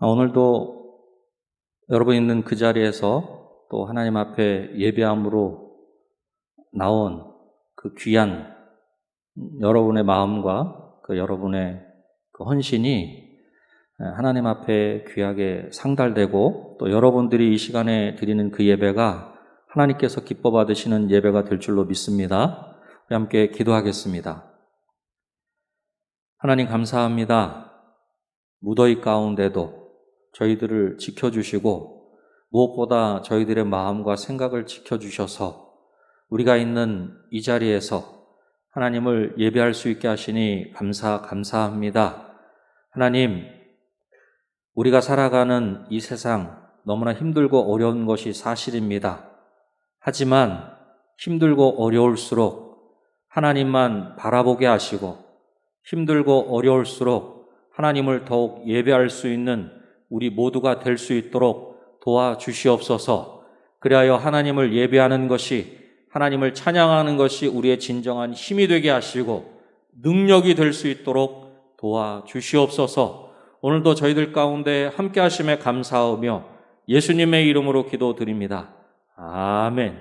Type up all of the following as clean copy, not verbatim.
오늘도 여러분 있는 그 자리에서 또 하나님 앞에 예배함으로 나온 그 귀한 여러분의 마음과 그 여러분의 그 헌신이 하나님 앞에 귀하게 상달되고 또 여러분들이 이 시간에 드리는 그 예배가 하나님께서 기뻐 받으시는 예배가 될 줄로 믿습니다. 우리 함께 기도하겠습니다. 하나님 감사합니다. 무더위 가운데도 저희들을 지켜주시고 무엇보다 저희들의 마음과 생각을 지켜주셔서 우리가 있는 이 자리에서 하나님을 예배할 수 있게 하시니 감사합니다. 하나님, 우리가 살아가는 이 세상 너무나 힘들고 어려운 것이 사실입니다. 하지만 힘들고 어려울수록 하나님만 바라보게 하시고 힘들고 어려울수록 하나님을 더욱 예배할 수 있는 우리 모두가 될 수 있도록 도와주시옵소서. 그리하여 하나님을 예배하는 것이, 하나님을 찬양하는 것이 우리의 진정한 힘이 되게 하시고 능력이 될 수 있도록 도와주시옵소서. 오늘도 저희들 가운데 함께 하심에 감사하며 예수님의 이름으로 기도드립니다. 아멘.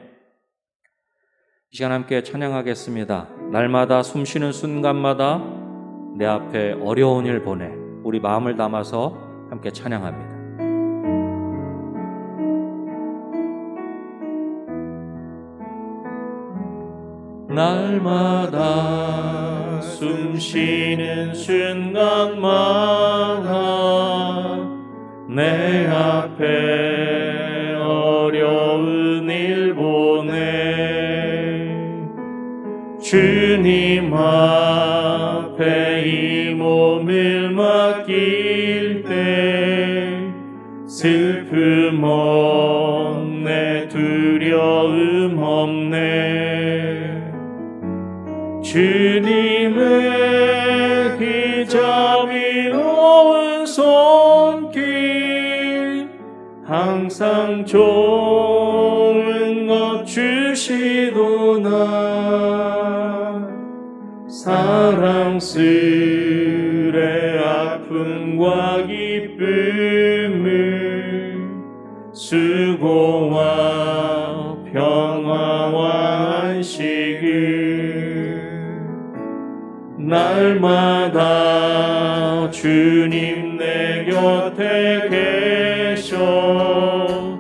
이 시간 함께 찬양하겠습니다. 날마다 숨쉬는 순간마다 내 앞에 어려운 일 보내. 우리 마음을 담아서 함께 찬양합니다. 날마다 숨쉬는 순간마다 내 앞에 어려운 일 보내. 주님 앞에 이 몸을 맡길 때 슬픔 없네, 두려움 없네. 주님의 기자 위로운 손길 항상 좋은 것 주시도다. 사랑스레 아픔과 기쁨을 수고와 평화와 안식을 날마다 주님 내 곁에 계셔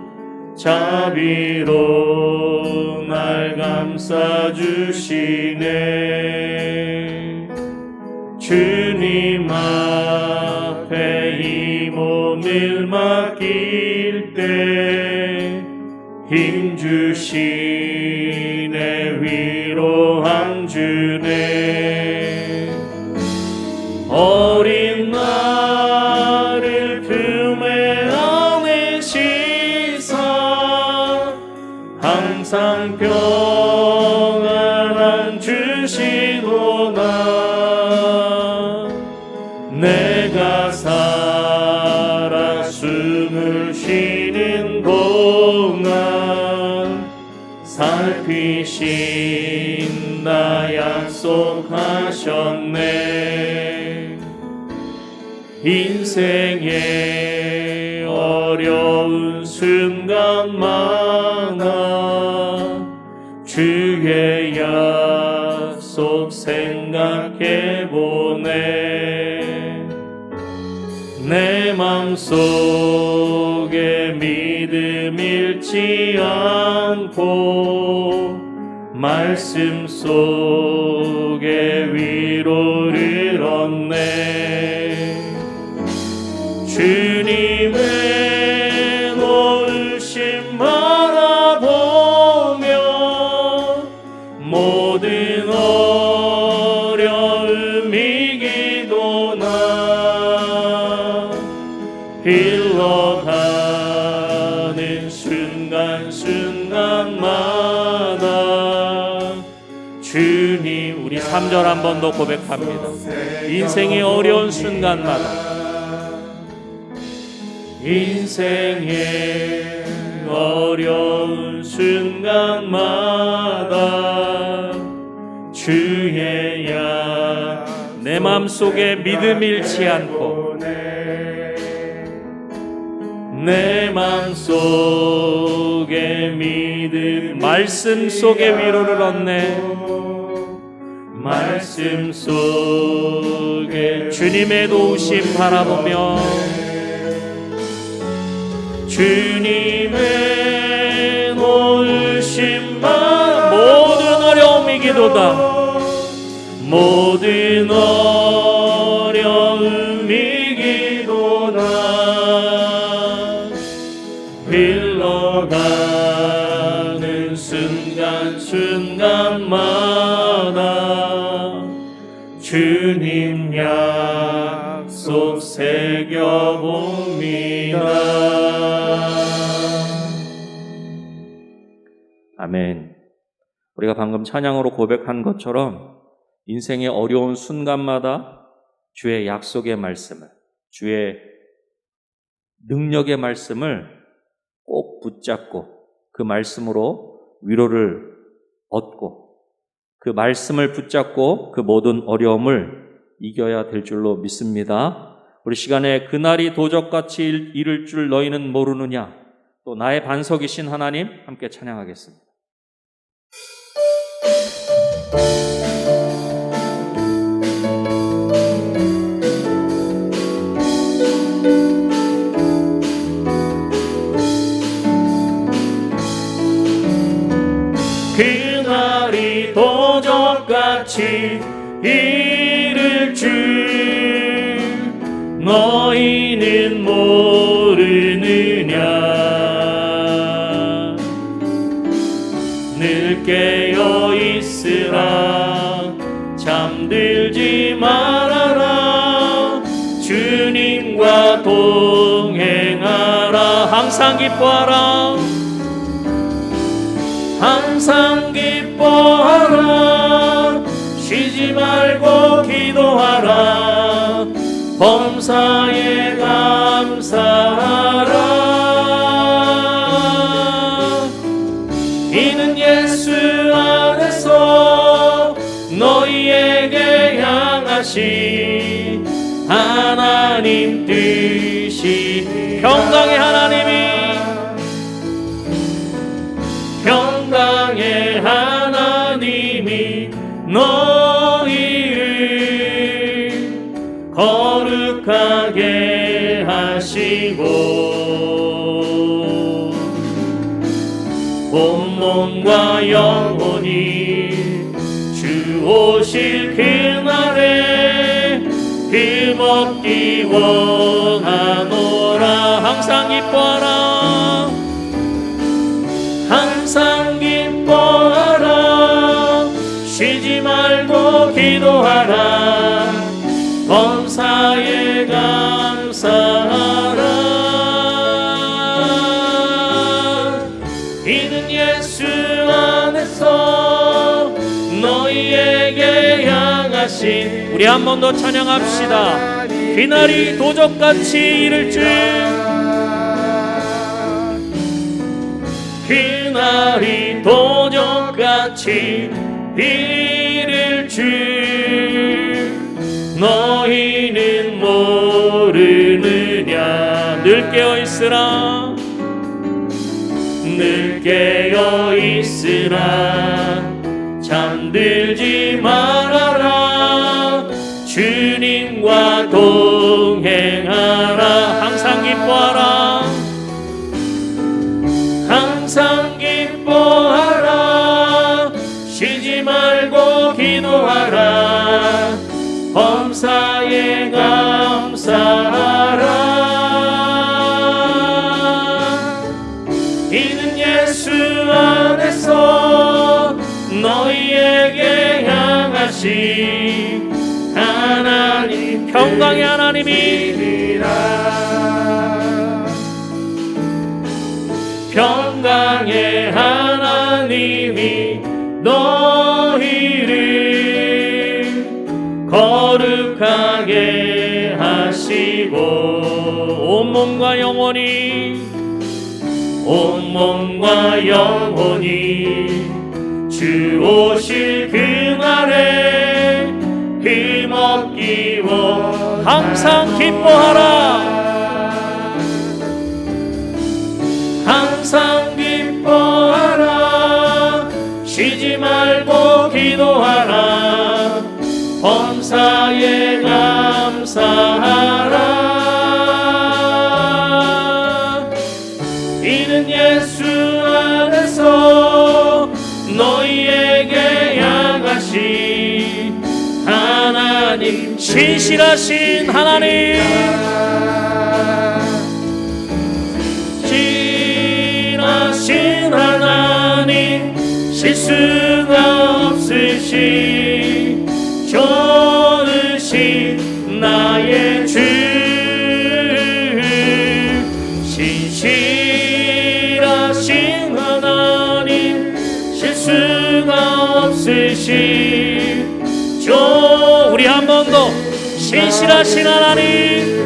자비로 날 감싸주시네. 주님 앞에 이 몸을 맡길 때 힘주시네, 위로함 주네. 어린 나를 품에 안으시사 항상 평안함 주시도다. 내가 살아 숨을 쉬는 동안 살피신다 약속하셨네. 인생의 어려운 순간마다 주의 약속 생각해보네. 내 맘속에 믿음 잃지 않고 말씀 속에 위로를 얻네. 주님의 노으심 바라보며 모든 어려움 이기도나. 흘러가는 순간순간마다 주님, 우리 3절 한 번 더 고백합니다. 인생의 어려운 순간마다, 인생의 어려운 순간마다 주의 약 내 맘속에 믿음 잃지 않고 내 맘속에 믿음 말씀 속에 위로를 얻네. 말씀 속에 주님의 도우심 바라보며 주님의 도우심만 모든 어려움 이기도다. 모든 어려움 이기도다. 흘러가는 순간순간마다 주님 약속 새겨봅니다. 아멘. 우리가 방금 찬양으로 고백한 것처럼 인생의 어려운 순간마다 주의 약속의 말씀을, 주의 능력의 말씀을 꼭 붙잡고 그 말씀으로 위로를 얻고 그 말씀을 붙잡고 그 모든 어려움을 이겨야 될 줄로 믿습니다. 우리 시간에 그날이 도적같이 이를 줄 너희는 모르느냐, 또 나의 반석이신 하나님 함께 찬양하겠습니다. 그날이 도적같이 이를 줄 너희는 모르느냐. 늘 깨어 있으라 잠들지 말아라. 주님과 동행하라. 항상 기뻐하라. 항상 기뻐하라. 쉬지 말고 기도하라. 범사에 감사하라. 이는 예수 안에서 너희에게 향하신 하나님 뜻이 평강의 하나님이 너희를 거룩하게 하시고 온몸과 영혼이 주 오실 그날에 힘없기 원하노라. 항상 기뻐하라. 항상 기뻐하라. 쉬지 말고 기도하라. 범사에 감사하라. 이는 예수 안에서 너희에게 향하신 우리 한 번 더 찬양합시다. 그날이 도적같이 이를 줄 그날이 도적같이 이를 줄 너희는 모르느냐. 늘 깨어있으라. 늘 깨어있으라. 잠들지 말아라. 주님과 동행하라. 항상 기뻐하라. 항상 기뻐하라. 쉬지 말고 기도하라. 범사에 감사하라. 이는 예수 안에서 너희에게 향하신 하나님 평강의 하나님이니라. 평강의 하나님이 너희를 거룩하게 하시고 온몸과 영혼이 주 오실 그날에 힘없기 원 항상 기뻐하라. 감사하라. 이는 예수 안에서 너희에게 향하신 하나님, 신실하신 하나님, 신실하신 하나님, 실수가 없으신 좋으신 나의 주, 신실하신 하나님, 실수가 없으신 우리 한 번 더 신실하신 하나님,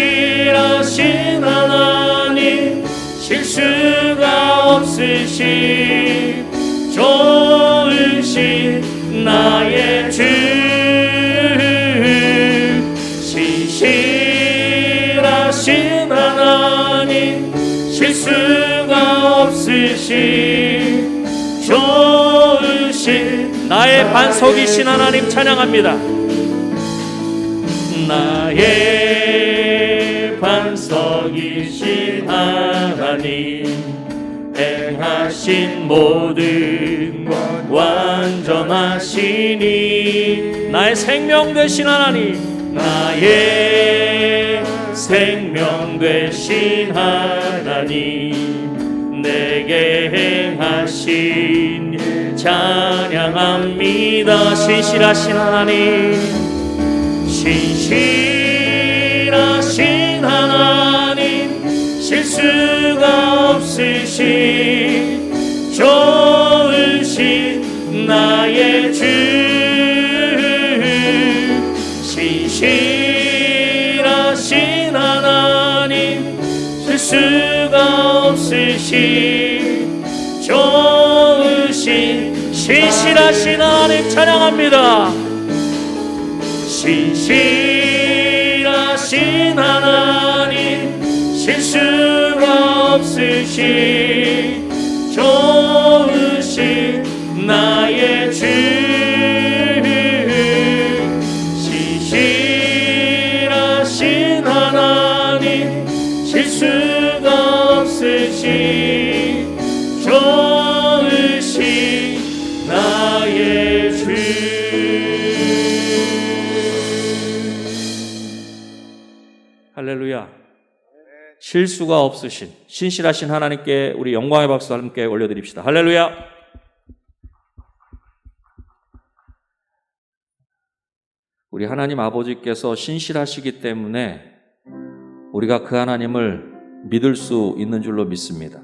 신실하신 하나님, 실수가 없으신 좋으신 나의 주, 신실하신 하나님, 실수가 없으신 좋으신 나의 반석이신 하나님 찬양합니다. 나의 반석이신 하나님, 행하신 모든 것 완전하시니, 나의 생명 되신 하나님, 나의 생명 되신 하나님, 내게 행하신 일 찬양합니다. 신실하신 하나님, 신실하신 하나님, 실수가 없으신 좋으신 나의 주, 신실하신 하나님, 실수가 없으신 좋으신 신실하신 하나님 찬양합니다. 신실하신 하나님, 실수가 없으신 좋으신 나의 주, 신실하신 하나님, 실수가 없으신 좋으신 나의 주. 할렐루야. 실수가 없으신 신실하신 하나님께 우리 영광의 박수 함께 올려드립시다. 할렐루야. 우리 하나님 아버지께서 신실하시기 때문에 우리가 그 하나님을 믿을 수 있는 줄로 믿습니다.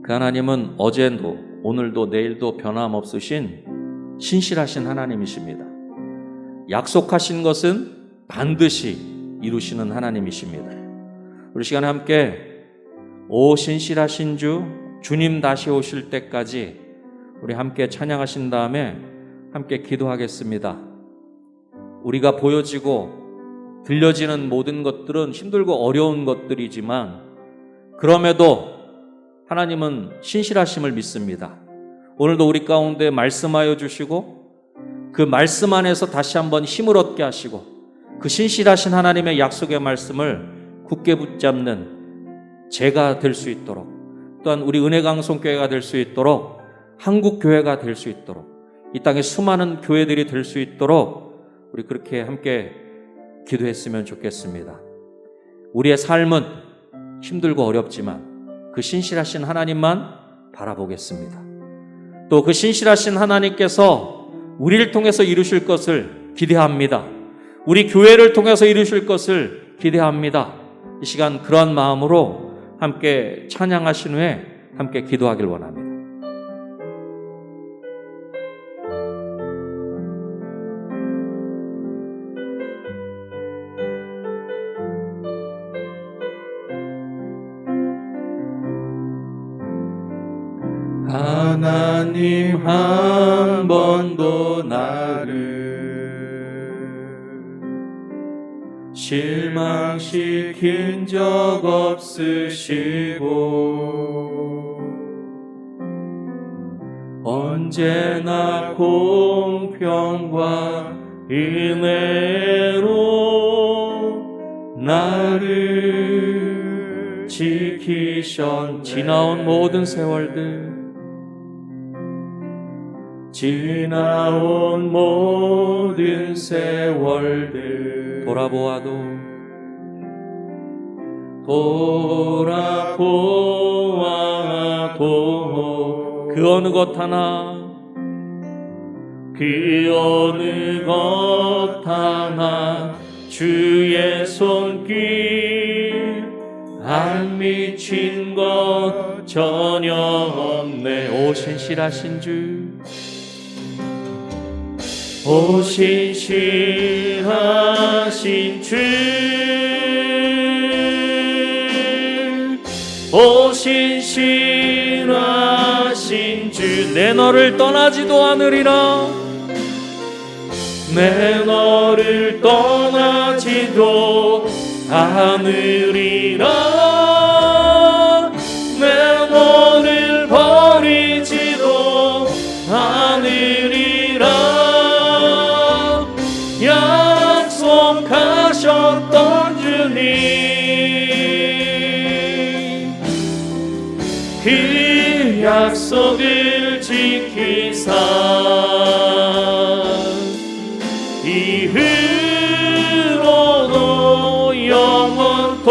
그 하나님은 어제도 오늘도 내일도 변함없으신 신실하신 하나님이십니다. 약속하신 것은 반드시 이루시는 하나님이십니다. 우리 시간에 함께 오 신실하신 주, 주님 다시 오실 때까지 우리 함께 찬양하신 다음에 함께 기도하겠습니다. 우리가 보여지고 들려지는 모든 것들은 힘들고 어려운 것들이지만 그럼에도 하나님은 신실하심을 믿습니다. 오늘도 우리 가운데 말씀하여 주시고 그 말씀 안에서 다시 한번 힘을 얻게 하시고 그 신실하신 하나님의 약속의 말씀을 굳게 붙잡는 제가 될 수 있도록, 또한 우리 은혜강성교회가 될 수 있도록, 한국교회가 될 수 있도록, 이 땅에 수많은 교회들이 될 수 있도록 우리 그렇게 함께 기도했으면 좋겠습니다. 우리의 삶은 힘들고 어렵지만 그 신실하신 하나님만 바라보겠습니다. 또 그 신실하신 하나님께서 우리를 통해서 이루실 것을 기대합니다. 우리 교회를 통해서 이루실 것을 기대합니다. 이 시간 그런 마음으로 함께 찬양하신 후에 함께 기도하길 원합니다. 하나님 한 번도 나를 실망시킨 적 없으시고 언제나 공평과 은혜로 나를 지키셨네. 지나온 모든 세월들, 지나온 모든 세월들 돌아보아도 그 어느 것 하나 주의 손길 안 미친 것 전혀 없네. 오 신실하신 주, 오 신실하신 주, 오 신실하신 주, 내 너를 떠나지도 않으리라. 내 너를 떠나지도 않으리라. 내 너를 버리지도 않으리라. 약속하셨던 주님, 그 약속을 지키사 이후로도 영원토록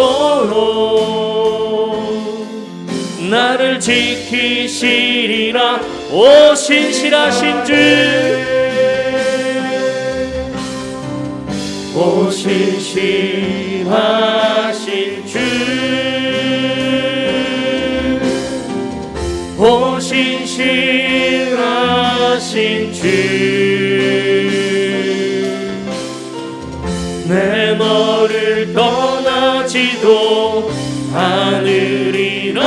나를 지키시리라. 오 신실하신 주, 오 신실하신 주, 오 신실하신 주, 내 너를 떠나지도 않으리라.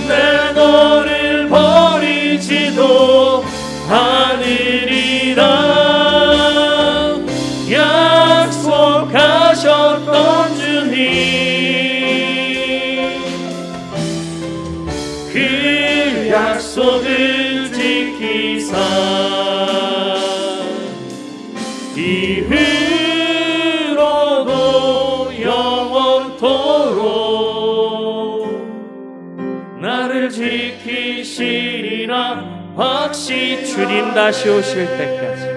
내 너를 버리지도 않으리라. 약속하셨던 주님, 그 약속을 지키사 이후로도 영원토록 나를 지키시리라. 확실히 주님 다시 오실 때까지,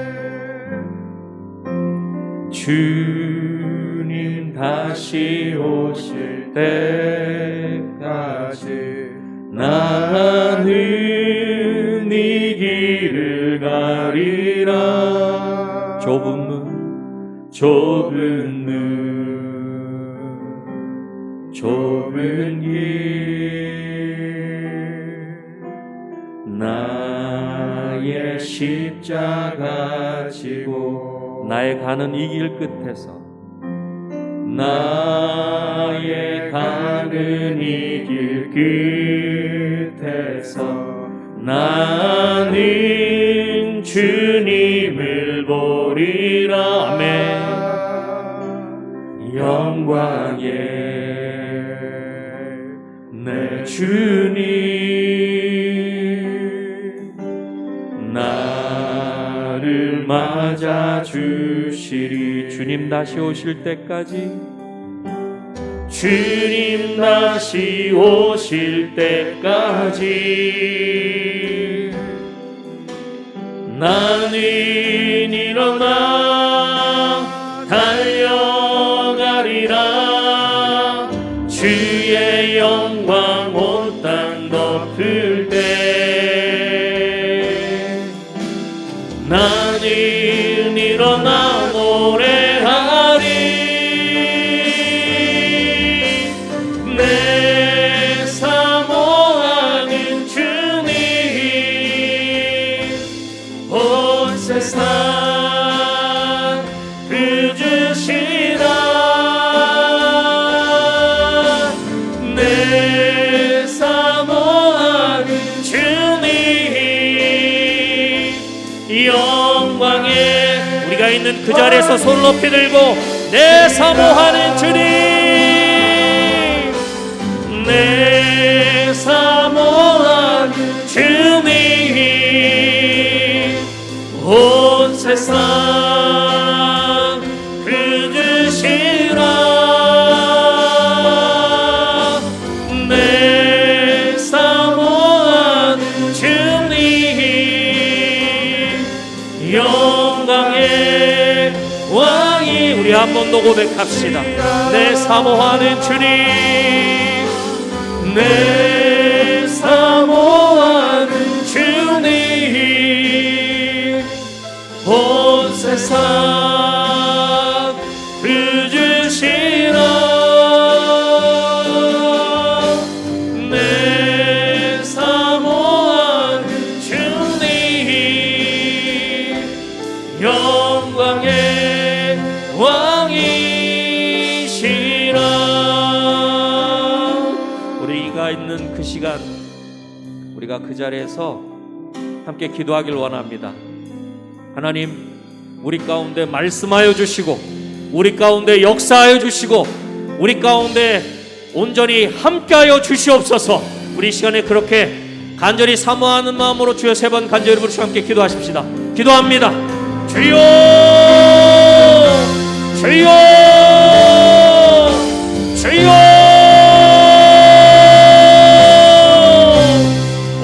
주님 다시 오실 때까지 나는 이 길을 가리라. 좁은 길, 나의 십자가 지고 나의 가는 이 길 끝에서, 나의 가는 이 길 끝에서 나는 주님을 보리라. 아멘. 영광의 내 주님, 나를 맞아주시리. 주님 다시 오실 때까지, 주님 다시 오실 때까지 나는 일어나 달려가리라. 주의 영광 온 땅 덮을 때 나는 일어나 노래하리. 내 사모하는 주님, 온 세상 그 주시라. 내 사모하는 주님, 영광에 우리가 있는 그 자리에서 손 높이 들고 내 사모하는 주님, 내 사모하는 주님 온 세상 그주시라 내 사모한 주님 영광의 왕이 우리 한 번 더 고백합시다. 내 사모하는 주님 내 사모하는 주님 온 세상 그주시라 내 사모하는 주님 영광의 왕이시라. 우리가 있는 그 시간 우리가 그 자리에서 함께 기도하길 원합니다. 하나님 우리 가운데 말씀하여 주시고 우리 가운데 역사하여 주시고 우리 가운데 온전히 함께하여 주시옵소서. 우리 시간에 그렇게 간절히 사모하는 마음으로 주여 세 번 간절히 부르시고 함께 기도하십시다. 기도합니다. 주여 주여 주여.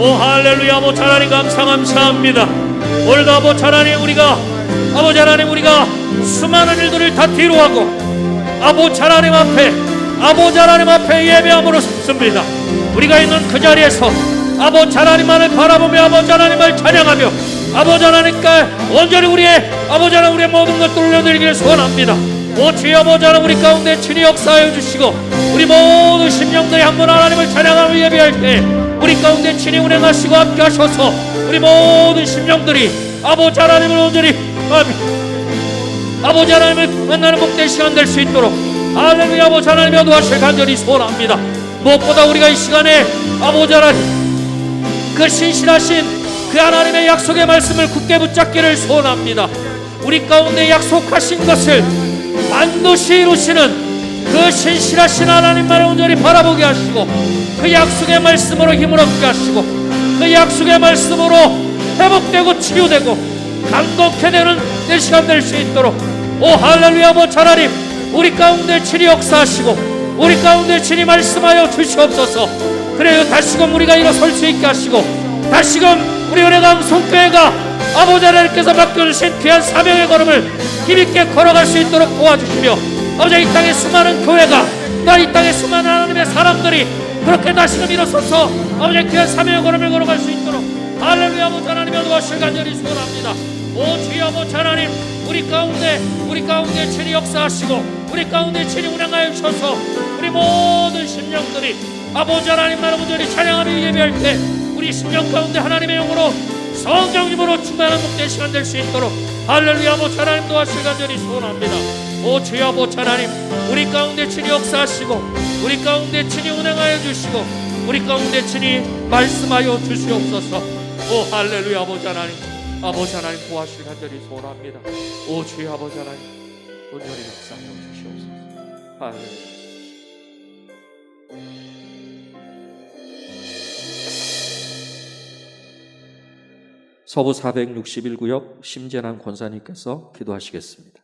오 할렐루야. 아버지 하나님 감사합니다. 오늘도 아버지 하나님 우리가 수많은 일들을 다 뒤로하고 아버지 하나님 앞에 예배함으로 섰습니다. 우리가 있는 그 자리에서 아버지 하나님만을 바라보며 아버지 하나님을 찬양하며 아버지 하나님께 온전히 우리의 모든 것들을 올려드리기를 소원합니다. 오 주여 아버지 하나님 우리 가운데 친히 역사하여 주시고 우리 모든 심령들이 한 번 하나님을 찬양하며 예배할 때 우리 가운데 친히 운행하시고 함께 하셔서 우리 모든 심령들이 아버지 하나님을 온전히 아버지 하나님을 만나는 복된 시간 될 수 있도록 할렐루야 아버지 하나님의 도와주실 간절히 소원합니다. 무엇보다 우리가 이 시간에 아버지 하나님 그 신실하신 그 하나님의 약속의 말씀을 굳게 붙잡기를 소원합니다. 우리 가운데 약속하신 것을 반드시 이루시는 그 신실하신 하나님만을 온전히 바라보게 하시고 그 약속의 말씀으로 힘을 얻게 하시고 그 약속의 말씀으로 회복되고 치유되고 감동케 되는 내 시간 될 수 있도록 오 할렐루야 아버지 하나님 우리 가운데 친히 역사하시고 우리 가운데 친히 말씀하여 주시옵소서. 그래요 다시금 우리가 일어설 수 있게 하시고 다시금 우리 은혜강 성교회가 아버지 하나님께서 맡겨주신 귀한 사명의 걸음을 힘있게 걸어갈 수 있도록 도와주시며 아버지 이 땅의 수많은 교회가 또 이 땅의 수많은 하나님의 사람들이 그렇게 다시금 일어서서 아버지 귀한 사명의 걸음을 걸어갈 수 있도록 할렐루야 아버지 하나님의 도와주실 간절히 소원합니다. 오 주여 아버지 하나님 우리 가운데 친히 역사하시고 우리 가운데 친히 운행하여 주셔서 우리 모든 심령들이 아버지 하나님만 온전히 찬양하며 예배할 때 우리 심령 가운데 하나님의 영으로 성령님으로 충만한 복된 시간 될 수 있도록 할렐루야 아버지 하나님 도와주실 간절히 소원합니다. 오 주여 아버지 하나님 우리 가운데 친히 역사하시고 우리 가운데 친히 운행하여 주시고 우리 가운데 친히 말씀하여 주시옵소서. 오 할렐루야 아버지 하나님 도와주실 간절히 소원합니다. 오 주여 아버지 하나님 온전히 역사하여 주시옵소서. 할렐루야. 서부 461구역 심재난 권사님께서 기도하시겠습니다.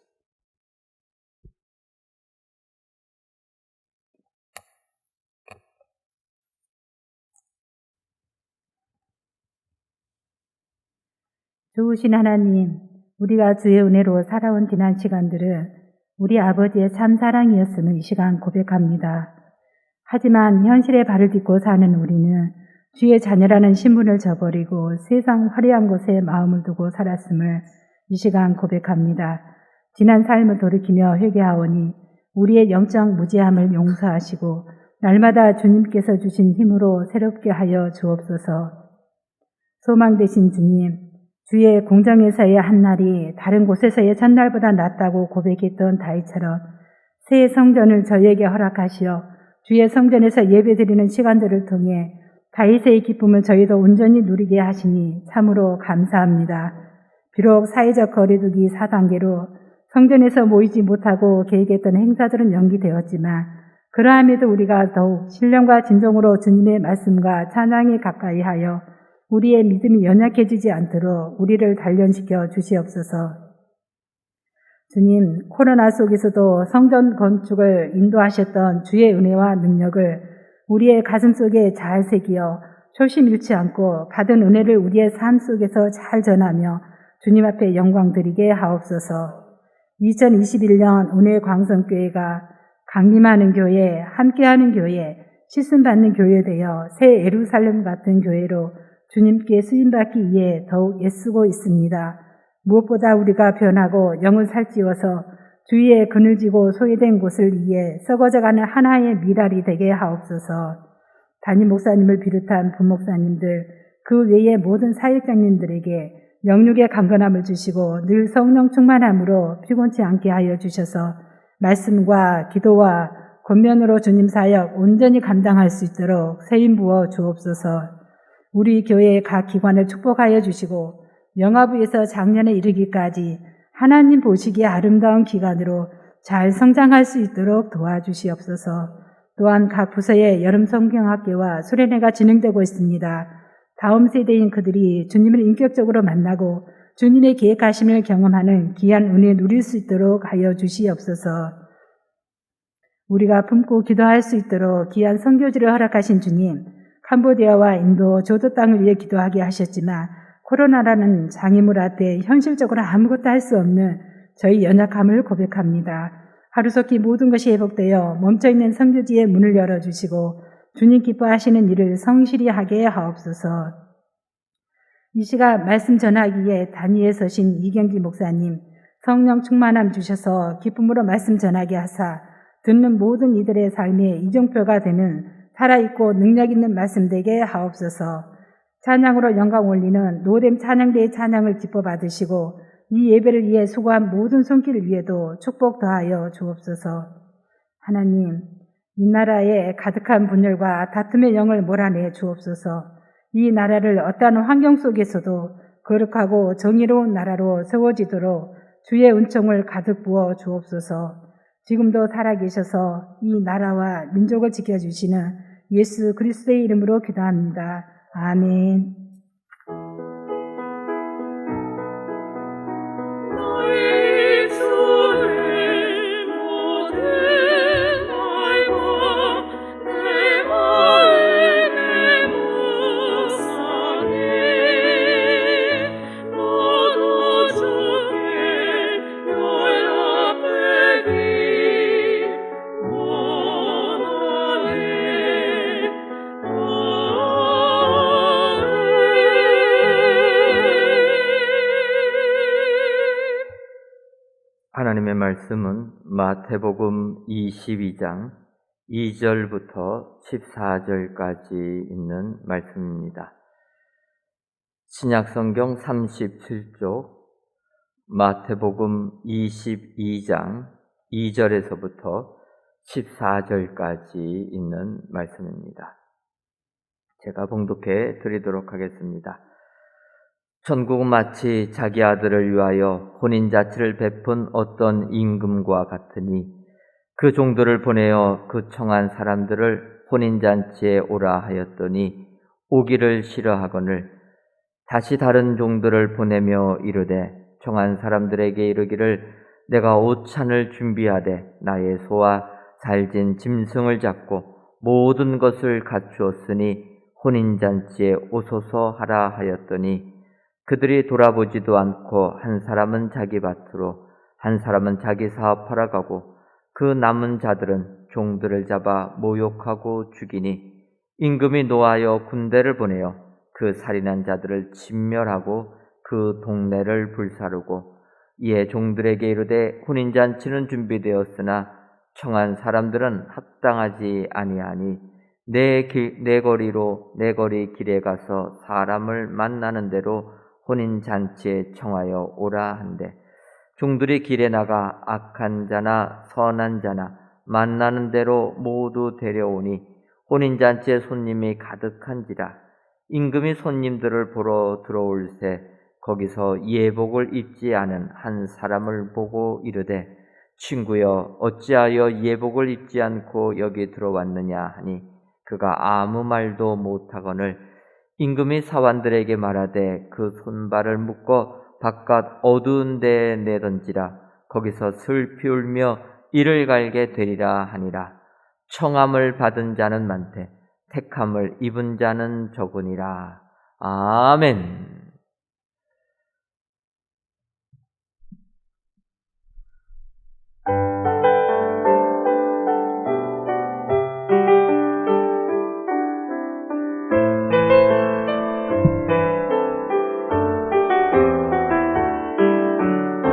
좋으신 하나님, 우리가 주의 은혜로 살아온 지난 시간들은 우리 아버지의 참 사랑이었음을 이 시간 고백합니다. 하지만 현실에 발을 딛고 사는 우리는 주의 자녀라는 신분을 저버리고 세상 화려한 곳에 마음을 두고 살았음을 이 시간 고백합니다. 지난 삶을 돌이키며 회개하오니 우리의 영적 무지함을 용서하시고 날마다 주님께서 주신 힘으로 새롭게 하여 주옵소서. 소망 되신 주님, 주의 공정에서의 한날이 다른 곳에서의 전날보다 낫다고 고백했던 다윗처럼 새 성전을 저희에게 허락하시어 주의 성전에서 예배드리는 시간들을 통해 다윗의 기쁨을 저희도 온전히 누리게 하시니 참으로 감사합니다. 비록 사회적 거리두기 4단계로 성전에서 모이지 못하고 계획했던 행사들은 연기되었지만 그러함에도 우리가 더욱 신령과 진정으로 주님의 말씀과 찬양에 가까이 하여 우리의 믿음이 연약해지지 않도록 우리를 단련시켜 주시옵소서. 주님, 코로나 속에서도 성전 건축을 인도하셨던 주의 은혜와 능력을 우리의 가슴 속에 잘 새기어 초심 잃지 않고 받은 은혜를 우리의 삶 속에서 잘 전하며 주님 앞에 영광 드리게 하옵소서. 2021년 은혜 광성교회가 강림하는 교회, 함께하는 교회, 씻음받는 교회 되어 새 예루살렘 같은 교회로 주님께 쓰임받기 위해 더욱 애쓰고 있습니다. 무엇보다 우리가 변하고 영을 살찌워서 주위에 그늘지고 소외된 곳을 위해 썩어져가는 하나의 미랄이 되게 하옵소서. 담임 목사님을 비롯한 부목사님들, 그 외의 모든 사역장님들에게 영육의 강건함을 주시고 늘 성령 충만함으로 피곤치 않게 하여 주셔서 말씀과 기도와 권면으로 주님 사역 온전히 감당할 수 있도록 세임 부어 주옵소서. 우리 교회의 각 기관을 축복하여 주시고 영화부에서 작년에 이르기까지 하나님 보시기에 아름다운 기간으로 잘 성장할 수 있도록 도와주시옵소서. 또한 각 부서의 여름 성경학교와 수련회가 진행되고 있습니다. 다음 세대인 그들이 주님을 인격적으로 만나고 주님의 계획하심을 경험하는 귀한 은혜 누릴 수 있도록 하여 주시옵소서. 우리가 품고 기도할 수 있도록 귀한 선교지를 허락하신 주님, 캄보디아와 인도, 조도 땅을 위해 기도하게 하셨지만 코로나라는 장애물 앞에 현실적으로 아무것도 할 수 없는 저희 연약함을 고백합니다. 하루속히 모든 것이 회복되어 멈춰있는 선교지의 문을 열어주시고 주님 기뻐하시는 일을 성실히 하게 하옵소서. 이 시간 말씀 전하기에 단위에 서신 이경기 목사님, 성령 충만함 주셔서 기쁨으로 말씀 전하게 하사 듣는 모든 이들의 삶의 이정표가 되는 살아있고 능력 있는 말씀 되게 하옵소서. 찬양으로 영광 올리는 노뎀 찬양대의 찬양을 기뻐 받으시고 이 예배를 위해 수고한 모든 손길을 위해도 축복 더하여 주옵소서. 하나님, 이 나라에 가득한 분열과 다툼의 영을 몰아내 주옵소서. 이 나라를 어떠한 환경 속에서도 거룩하고 정의로운 나라로 세워지도록 주의 은총을 가득 부어 주옵소서. 지금도 살아계셔서 이 나라와 민족을 지켜주시는 예수 그리스도의 이름으로 기도합니다. 아멘. 하나님의 말씀은 마태복음 22장 2절부터 14절까지 있는 말씀입니다. 신약성경 37쪽 마태복음 22장 2절에서부터 14절까지 있는 말씀입니다. 제가 봉독해 드리도록 하겠습니다. 천국은 마치 자기 아들을 위하여 혼인잔치를 베푼 어떤 임금과 같으니 그 종들을 보내어 그 청한 사람들을 혼인잔치에 오라 하였더니 오기를 싫어하거늘 다시 다른 종들을 보내며 이르되 청한 사람들에게 이르기를 내가 오찬을 준비하되 나의 소와 살진 짐승을 잡고 모든 것을 갖추었으니 혼인잔치에 오소서 하라 하였더니 그들이 돌아보지도 않고 한 사람은 자기 밭으로 한 사람은 자기 사업하러 가고 그 남은 자들은 종들을 잡아 모욕하고 죽이니 임금이 노하여 군대를 보내어 그 살인한 자들을 진멸하고 그 동네를 불사르고 이에 종들에게 이르되 혼인잔치는 준비되었으나 청한 사람들은 합당하지 아니하니 내 거리 길에 가서 사람을 만나는 대로 혼인잔치에 청하여 오라 한대 종들이 길에 나가 악한 자나 선한 자나 만나는 대로 모두 데려오니 혼인잔치에 손님이 가득한지라 임금이 손님들을 보러 들어올새 거기서 예복을 입지 않은 한 사람을 보고 이르되 친구여 어찌하여 예복을 입지 않고 여기 들어왔느냐 하니 그가 아무 말도 못하거늘 임금이 사환들에게 말하되 그 손발을 묶어 바깥 어두운 데에 내던지라. 거기서 슬피 울며 이를 갈게 되리라 하니라. 청함을 받은 자는 많되 택함을 입은 자는 적으니라. 아멘.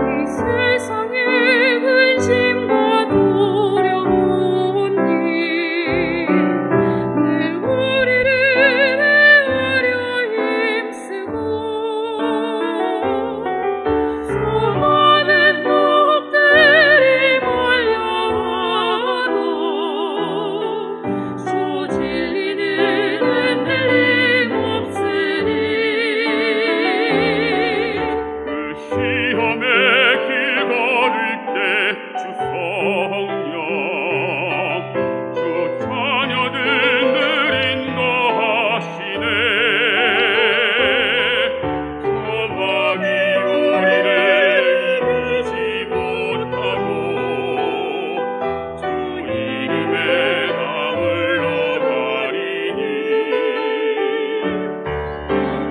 이 세상의 근심과 두려운 일, 늘 우리를 헤아려 힘쓰고 수많은 놈들이 몰려와도 주 진리는 흔들림 없으니 그 시험의 길 걸을 때 주 성령 주 자녀들 늘 인도하시네. 소망이 우리를 이기지 못하고 주 이름에 나물러 가리니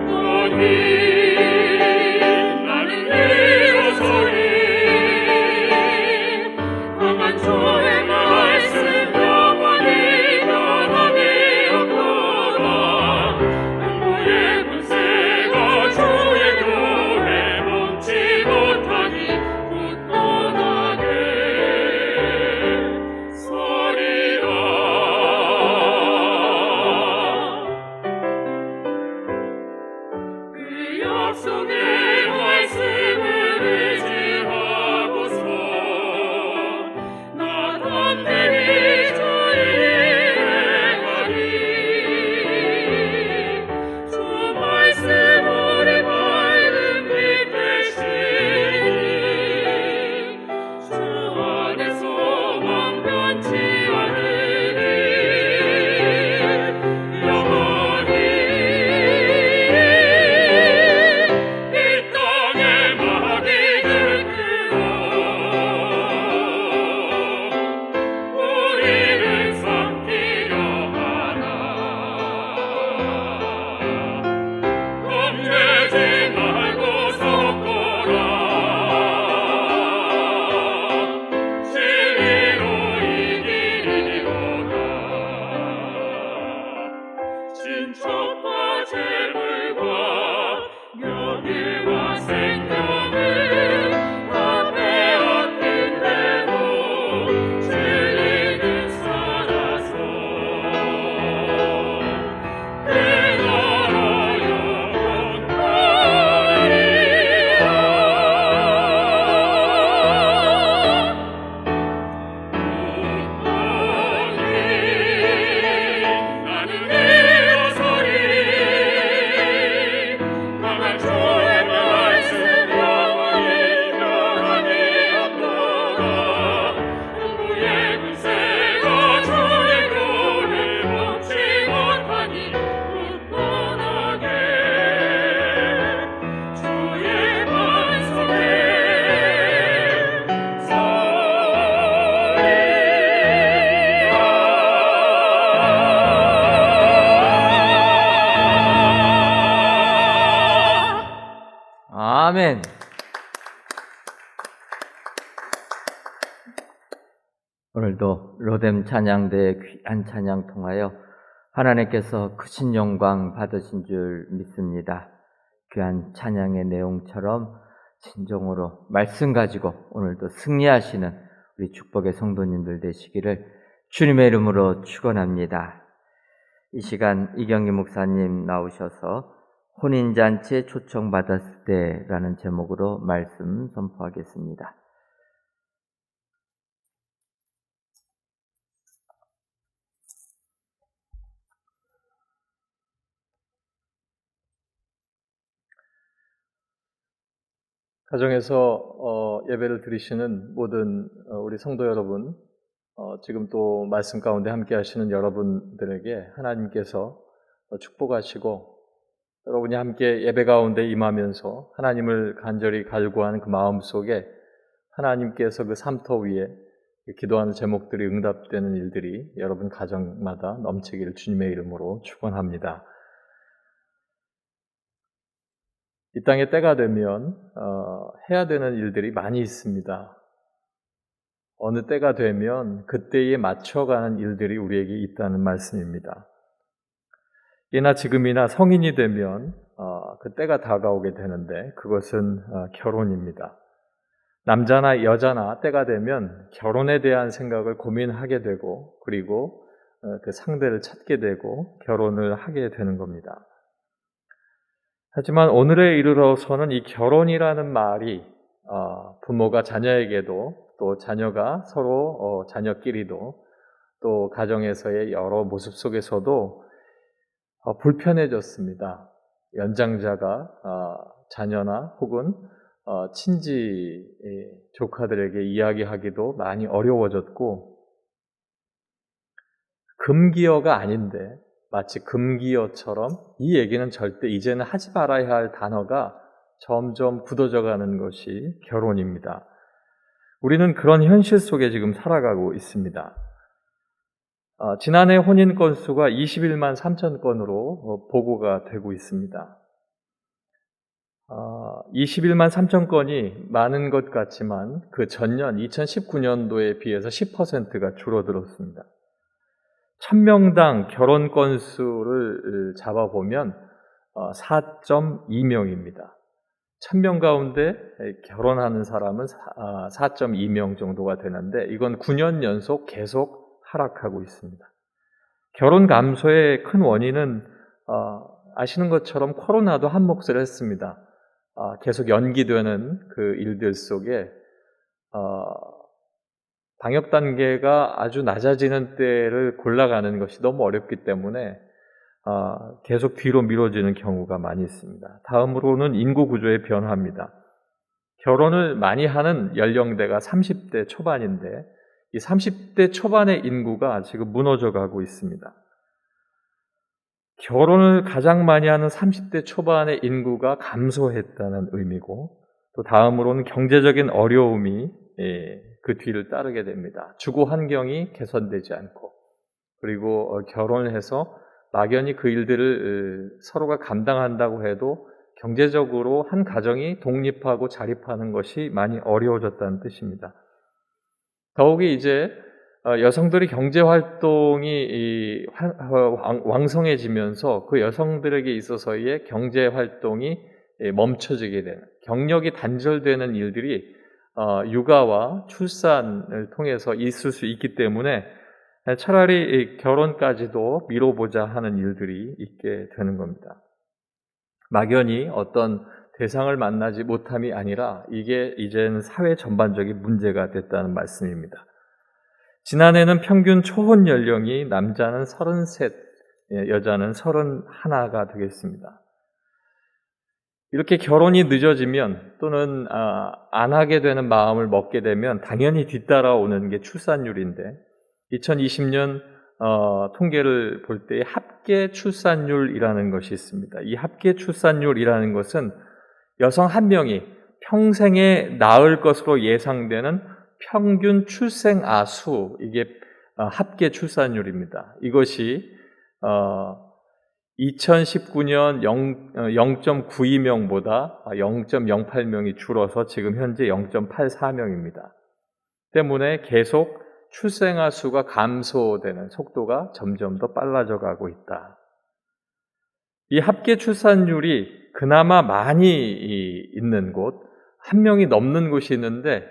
굳건히 나는 일어서리 강한 주의 말씀 영원히 변함이 없도다. 누구의 군세가 주의 교회 멈지 못하니 굳건하게 서리라. 그 약속의 말씀을 의지하고서 나 담대히 주의 일을 행하리. 주 말씀 우리 밝은 빛 되시니 주 안에서 맘 변치 않으리. 영원히 이 땅의 마귀를 끌어 우리를 삼키려 하나. 겁내지 말고 섰거라. 진리로 이기리로다. 친척과 재물과 명예와 생명을 다 빼앗긴 대로 진리는 살아서 그 나라 영원하리라. 나는 일어서리 강한 주의 말씀 영원히 변함이 없도다. 누구의 군세가 주의 교를 멈지 못하니 굳건하게 주의 반석에 아멘. 오늘도 로뎀 찬양대의 귀한 찬양 통하여 하나님께서 크신 영광 받으신 줄 믿습니다. 귀한 찬양의 내용처럼 진정으로 말씀 가지고 오늘도 승리하시는 우리 축복의 성도님들 되시기를 주님의 이름으로 축원합니다. 이 시간 이경기 목사님 나오셔서 혼인잔치에 초청받았을 때라는 제목으로 말씀 선포하겠습니다. 가정에서 예배를 드리시는 모든 우리 성도 여러분, 지금 또 말씀 가운데 함께 하시는 여러분들에게 하나님께서 축복하시고 여러분이 함께 예배 가운데 임하면서 하나님을 간절히 갈구하는 그 마음 속에 하나님께서 그 삶터 위에 기도하는 제목들이 응답되는 일들이 여러분 가정마다 넘치기를 주님의 이름으로 축원합니다. 이 땅에 때가 되면 해야 되는 일들이 많이 있습니다. 어느 때가 되면 그때에 맞춰가는 일들이 우리에게 있다는 말씀입니다. 예나 지금이나 성인이 되면 그 때가 다가오게 되는데 그것은 결혼입니다. 남자나 여자나 때가 되면 결혼에 대한 생각을 고민하게 되고 그리고 그 상대를 찾게 되고 결혼을 하게 되는 겁니다. 하지만 오늘에 이르러서는 이 결혼이라는 말이 부모가 자녀에게도 또 자녀가 서로 자녀끼리도 또 가정에서의 여러 모습 속에서도 불편해졌습니다. 연장자가 자녀나 혹은 친지 조카들에게 이야기하기도 많이 어려워졌고 금기어가 아닌데 마치 금기어처럼 이 얘기는 절대 이제는 하지 말아야 할 단어가 점점 굳어져가는 것이 결혼입니다. 우리는 그런 현실 속에 지금 살아가고 있습니다. 지난해 혼인 건수가 21만 3천 건으로 보고가 되고 있습니다. 21만 3천 건이 많은 것 같지만 그 전년 2019년도에 비해서 10%가 줄어들었습니다. 1000명당 결혼 건수를 잡아보면 4.2명입니다. 1000명 가운데 결혼하는 사람은 4.2명 정도가 되는데 이건 9년 연속 계속 하락하고 있습니다. 결혼 감소의 큰 원인은 아시는 것처럼 코로나도 한 몫을 했습니다. 계속 연기되는 그 일들 속에 방역 단계가 아주 낮아지는 때를 골라가는 것이 너무 어렵기 때문에 계속 뒤로 미뤄지는 경우가 많이 있습니다. 다음으로는 인구 구조의 변화입니다. 결혼을 많이 하는 연령대가 30대 초반인데 이 30대 초반의 인구가 지금 무너져 가고 있습니다. 결혼을 가장 많이 하는 30대 초반의 인구가 감소했다는 의미고 또 다음으로는 경제적인 어려움이 그 뒤를 따르게 됩니다. 주거 환경이 개선되지 않고 그리고 결혼을 해서 막연히 그 일들을 서로가 감당한다고 해도 경제적으로 한 가정이 독립하고 자립하는 것이 많이 어려워졌다는 뜻입니다. 더욱이 이제 여성들의 경제활동이 왕성해지면서 그 여성들에게 있어서의 경제활동이 멈춰지게 되는, 경력이 단절되는 일들이 육아와 출산을 통해서 있을 수 있기 때문에 차라리 결혼까지도 미뤄보자 하는 일들이 있게 되는 겁니다. 막연히 어떤 대상을 만나지 못함이 아니라 이게 이제는 사회 전반적인 문제가 됐다는 말씀입니다. 지난해는 평균 초혼 연령이 남자는 33, 여자는 31가 되겠습니다. 이렇게 결혼이 늦어지면 또는 안 하게 되는 마음을 먹게 되면 당연히 뒤따라오는 게 출산율인데 2020년 통계를 볼 때 합계 출산율이라는 것이 있습니다. 이 합계 출산율이라는 것은 여성 한 명이 평생에 낳을 것으로 예상되는 평균 출생아 수, 이게 합계 출산율입니다. 이것이 2019년 0.92명보다 0.08명이 줄어서 지금 현재 0.84명입니다. 때문에 계속 출생아 수가 감소되는 속도가 점점 더 빨라져 가고 있다. 이 합계 출산율이 그나마 많이 있는 곳, 한 명이 넘는 곳이 있는데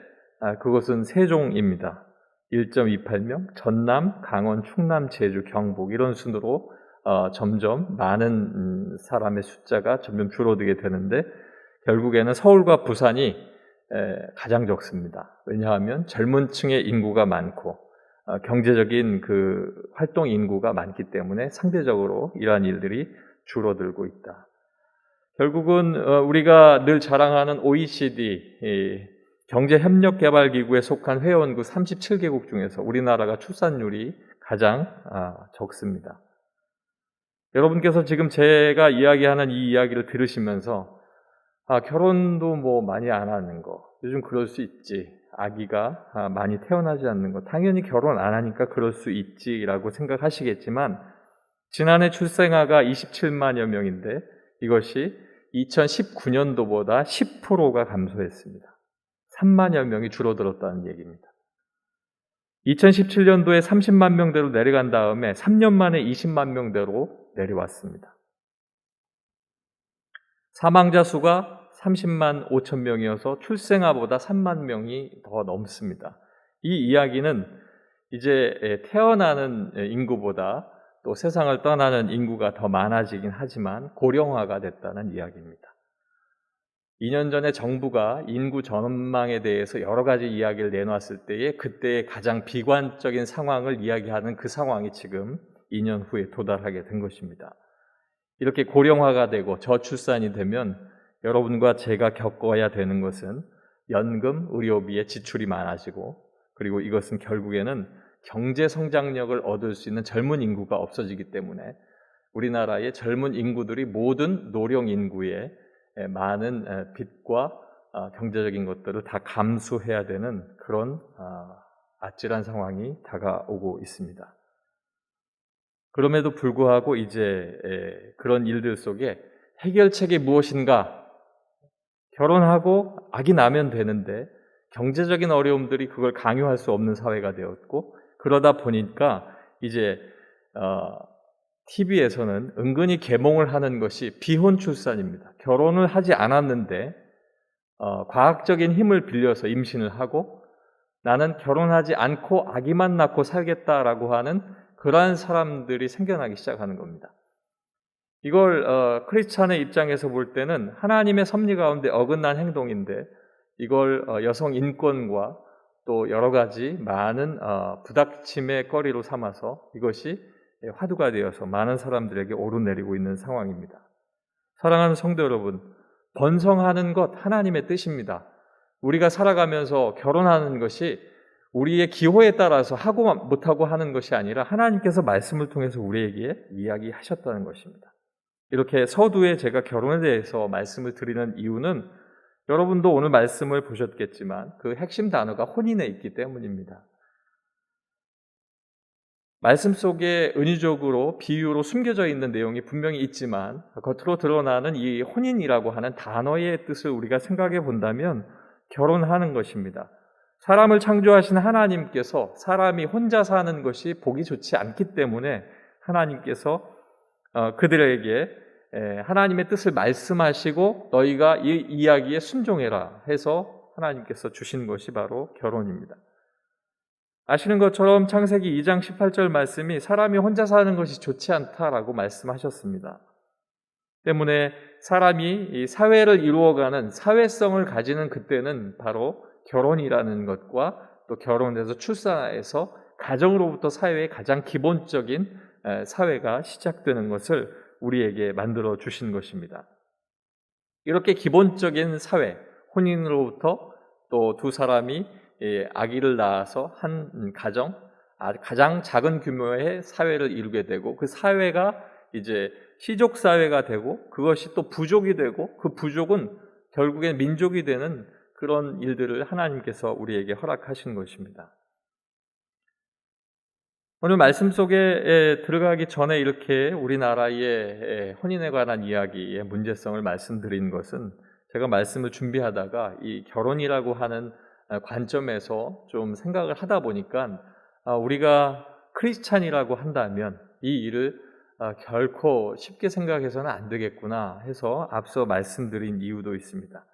그것은 세종입니다. 1.28명, 전남, 강원, 충남, 제주, 경북 이런 순으로 점점 많은 사람의 숫자가 점점 줄어들게 되는데 결국에는 서울과 부산이 가장 적습니다. 왜냐하면 젊은 층의 인구가 많고 경제적인 그 활동 인구가 많기 때문에 상대적으로 이러한 일들이 줄어들고 있다. 결국은 우리가 늘 자랑하는 OECD 경제협력개발기구에 속한 회원국 37개국 중에서 우리나라가 출산율이 가장 적습니다. 여러분께서 지금 제가 이야기하는 이 이야기를 들으시면서 결혼도 뭐 많이 안 하는 거, 요즘 그럴 수 있지. 아기가 많이 태어나지 않는 거, 당연히 결혼 안 하니까 그럴 수 있지라고 생각하시겠지만 지난해 출생아가 27만여 명인데 이것이 2019년도보다 10%가 감소했습니다. 3만여 명이 줄어들었다는 얘기입니다. 2017년도에 30만 명대로 내려간 다음에 3년 만에 20만 명대로 내려왔습니다. 사망자 수가 30만 5천 명이어서 출생아보다 3만 명이 더 넘습니다. 이 이야기는 이제 태어나는 인구보다 또 세상을 떠나는 인구가 더 많아지긴 하지만 고령화가 됐다는 이야기입니다. 2년 전에 정부가 인구 전망에 대해서 여러 가지 이야기를 내놨을 때에 그때의 가장 비관적인 상황을 이야기하는 그 상황이 지금 2년 후에 도달하게 된 것입니다. 이렇게 고령화가 되고 저출산이 되면 여러분과 제가 겪어야 되는 것은 연금, 의료비의 지출이 많아지고 그리고 이것은 결국에는 경제 성장력을 얻을 수 있는 젊은 인구가 없어지기 때문에 우리나라의 젊은 인구들이 모든 노령 인구의 많은 빚과 경제적인 것들을 다 감수해야 되는 그런 아찔한 상황이 다가오고 있습니다. 그럼에도 불구하고 이제 그런 일들 속에 해결책이 무엇인가? 결혼하고 아기 낳으면 되는데 경제적인 어려움들이 그걸 강요할 수 없는 사회가 되었고 그러다 보니까 이제 TV에서는 은근히 계몽을 하는 것이 비혼 출산입니다. 결혼을 하지 않았는데 과학적인 힘을 빌려서 임신을 하고 나는 결혼하지 않고 아기만 낳고 살겠다라고 하는 그러한 사람들이 생겨나기 시작하는 겁니다. 이걸 크리스찬의 입장에서 볼 때는 하나님의 섭리 가운데 어긋난 행동인데 이걸 여성 인권과 또 여러 가지 많은 부닥침의 거리로 삼아서 이것이 화두가 되어서 많은 사람들에게 오르내리고 있는 상황입니다. 사랑하는 성도 여러분, 번성하는 것 하나님의 뜻입니다. 우리가 살아가면서 결혼하는 것이 우리의 기호에 따라서 하고 못하고 하는 것이 아니라 하나님께서 말씀을 통해서 우리에게 이야기하셨다는 것입니다. 이렇게 서두에 제가 결혼에 대해서 말씀을 드리는 이유는 여러분도 오늘 말씀을 보셨겠지만 그 핵심 단어가 혼인에 있기 때문입니다. 말씀 속에 은유적으로 비유로 숨겨져 있는 내용이 분명히 있지만 겉으로 드러나는 이 혼인이라고 하는 단어의 뜻을 우리가 생각해 본다면 결혼하는 것입니다. 사람을 창조하신 하나님께서 사람이 혼자 사는 것이 보기 좋지 않기 때문에 하나님께서 그들에게 하나님의 뜻을 말씀하시고 너희가 이 이야기에 순종해라 해서 하나님께서 주신 것이 바로 결혼입니다. 아시는 것처럼 창세기 2장 18절 말씀이 사람이 혼자 사는 것이 좋지 않다라고 말씀하셨습니다. 때문에 사람이 이 사회를 이루어가는 사회성을 가지는 그때는 바로 결혼이라는 것과 또 결혼해서 출산해서 가정으로부터 사회의 가장 기본적인 사회가 시작되는 것을 우리에게 만들어 주신 것입니다. 이렇게 기본적인 사회, 혼인으로부터 또 두 사람이 아기를 낳아서 한 가정, 가장 작은 규모의 사회를 이루게 되고 그 사회가 이제 시족 사회가 되고 그것이 또 부족이 되고 그 부족은 결국엔 민족이 되는 그런 일들을 하나님께서 우리에게 허락하신 것입니다. 오늘 말씀 속에 들어가기 전에 이렇게 우리나라의 혼인에 관한 이야기의 문제성을 말씀드린 것은 제가 말씀을 준비하다가 이 결혼이라고 하는 관점에서 좀 생각을 하다 보니까 우리가 크리스찬이라고 한다면 이 일을 결코 쉽게 생각해서는 안 되겠구나 해서 앞서 말씀드린 이유도 있습니다.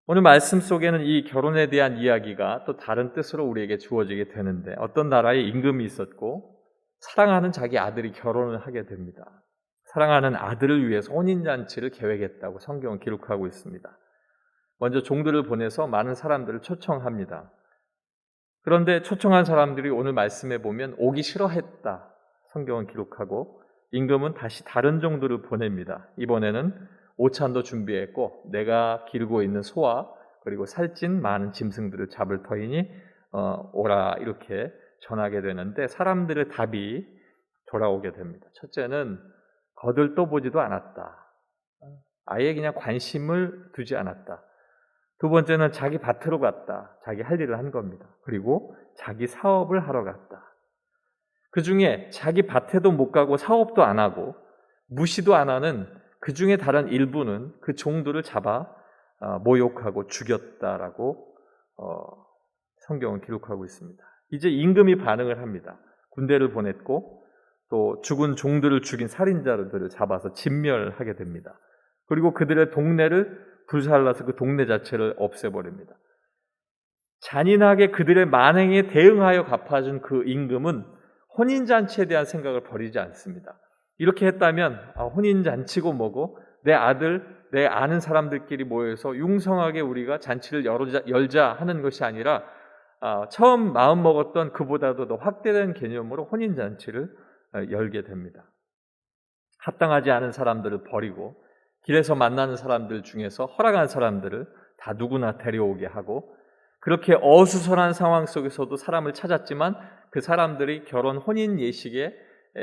오늘 말씀 속에는 이 결혼에 대한 이야기가 또 다른 뜻으로 우리에게 주어지게 되는데 어떤 나라에 임금이 있었고 사랑하는 자기 아들이 결혼을 하게 됩니다. 사랑하는 아들을 위해서 혼인잔치를 계획했다고 성경은 기록하고 있습니다. 먼저 종들을 보내서 많은 사람들을 초청합니다. 그런데 초청한 사람들이 오늘 말씀에 보면 오기 싫어했다. 성경은 기록하고 임금은 다시 다른 종들을 보냅니다. 이번에는 오찬도 준비했고 내가 기르고 있는 소와 그리고 살찐 많은 짐승들을 잡을 터이니 오라 이렇게 전하게 되는데 사람들의 답이 돌아오게 됩니다. 첫째는 거들떠보지도 않았다. 아예 그냥 관심을 두지 않았다. 두 번째는 자기 밭으로 갔다. 자기 할 일을 한 겁니다. 그리고 자기 사업을 하러 갔다. 그 중에 자기 밭에도 못 가고 사업도 안 하고 무시도 안 하는 그 중에 다른 일부는 그 종들을 잡아 모욕하고 죽였다라고 성경은 기록하고 있습니다. 이제 임금이 반응을 합니다. 군대를 보냈고 또 죽은 종들을 죽인 살인자들을 잡아서 진멸하게 됩니다. 그리고 그들의 동네를 불살라서 그 동네 자체를 없애버립니다. 잔인하게 그들의 만행에 대응하여 갚아준 그 임금은 혼인잔치에 대한 생각을 버리지 않습니다. 이렇게 했다면 혼인잔치고 뭐고 내 아들, 내 아는 사람들끼리 모여서 융성하게 우리가 잔치를 열자 하는 것이 아니라 처음 마음먹었던 그보다도 더 확대된 개념으로 혼인잔치를 열게 됩니다. 합당하지 않은 사람들을 버리고 길에서 만나는 사람들 중에서 허락한 사람들을 다 누구나 데려오게 하고 그렇게 어수선한 상황 속에서도 사람을 찾았지만 그 사람들이 결혼 혼인 예식에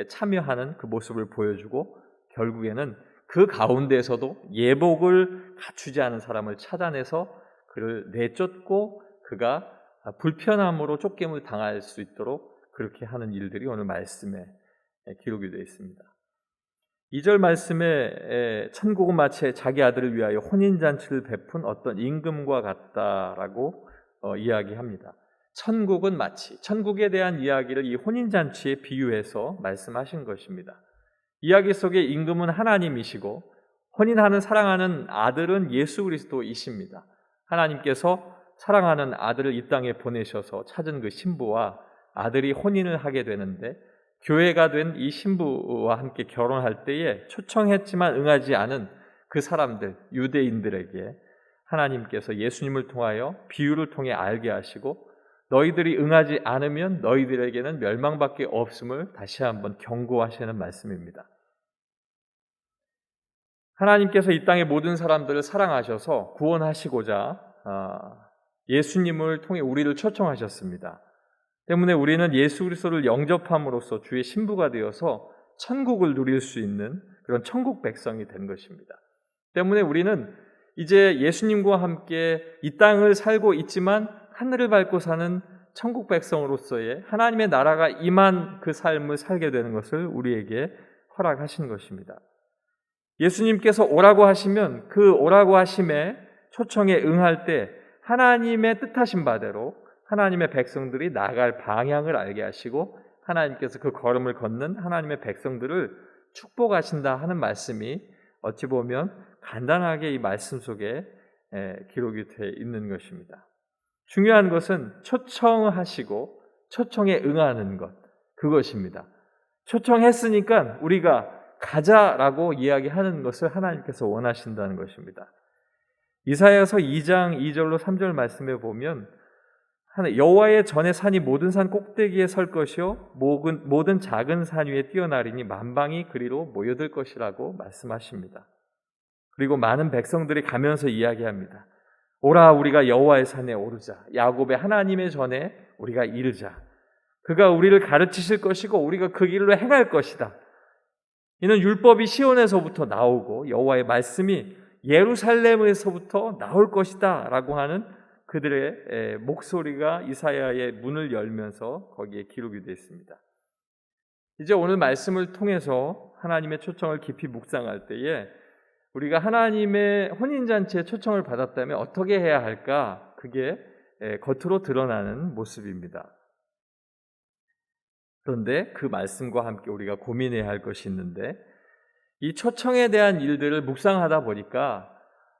참여하는 그 모습을 보여주고 결국에는 그 가운데에서도 예복을 갖추지 않은 사람을 찾아내서 그를 내쫓고 그가 불편함으로 쫓김을 당할 수 있도록 그렇게 하는 일들이 오늘 말씀에 기록이 되어 있습니다. 2절 말씀에 천국은 마치 자기 아들을 위하여 혼인잔치를 베푼 어떤 임금과 같다라고 이야기합니다. 천국은 마치 천국에 대한 이야기를 이 혼인잔치에 비유해서 말씀하신 것입니다. 이야기 속의 임금은 하나님이시고 혼인하는 사랑하는 아들은 예수 그리스도이십니다. 하나님께서 사랑하는 아들을 이 땅에 보내셔서 찾은 그 신부와 아들이 혼인을 하게 되는데 교회가 된 이 신부와 함께 결혼할 때에 초청했지만 응하지 않은 그 사람들, 유대인들에게 하나님께서 예수님을 통하여 비유를 통해 알게 하시고 너희들이 응하지 않으면 너희들에게는 멸망밖에 없음을 다시 한번 경고하시는 말씀입니다. 하나님께서 이 땅의 모든 사람들을 사랑하셔서 구원하시고자 예수님을 통해 우리를 초청하셨습니다. 때문에 우리는 예수 그리스도를 영접함으로써 주의 신부가 되어서 천국을 누릴 수 있는 그런 천국 백성이 된 것입니다. 때문에 우리는 이제 예수님과 함께 이 땅을 살고 있지만 하늘을 밟고 사는 천국 백성으로서의 하나님의 나라가 임한 그 삶을 살게 되는 것을 우리에게 허락하신 것입니다. 예수님께서 오라고 하시면 그 오라고 하심에 초청에 응할 때 하나님의 뜻하신 바대로 하나님의 백성들이 나아갈 방향을 알게 하시고 하나님께서 그 걸음을 걷는 하나님의 백성들을 축복하신다 하는 말씀이 어찌 보면 간단하게 이 말씀 속에 기록이 되어 있는 것입니다. 중요한 것은 초청하시고 초청에 응하는 것, 그것입니다. 초청했으니까 우리가 가자라고 이야기하는 것을 하나님께서 원하신다는 것입니다. 이사야서 2장 2절로 3절 말씀에 보면 여호와의 전에 산이 모든 산 꼭대기에 설 것이요 모든 작은 산 위에 뛰어나리니 만방이 그리로 모여들 것이라고 말씀하십니다. 그리고 많은 백성들이 가면서 이야기합니다. 오라 우리가 여호와의 산에 오르자. 야곱의 하나님의 전에 우리가 이르자. 그가 우리를 가르치실 것이고 우리가 그 길로 행할 것이다. 이는 율법이 시온에서부터 나오고 여호와의 말씀이 예루살렘에서부터 나올 것이다 라고 하는 그들의 목소리가 이사야의 문을 열면서 거기에 기록이 되어 있습니다. 이제 오늘 말씀을 통해서 하나님의 초청을 깊이 묵상할 때에 우리가 하나님의 혼인잔치에 초청을 받았다면 어떻게 해야 할까? 그게 겉으로 드러나는 모습입니다. 그런데 그 말씀과 함께 우리가 고민해야 할 것이 있는데 이 초청에 대한 일들을 묵상하다 보니까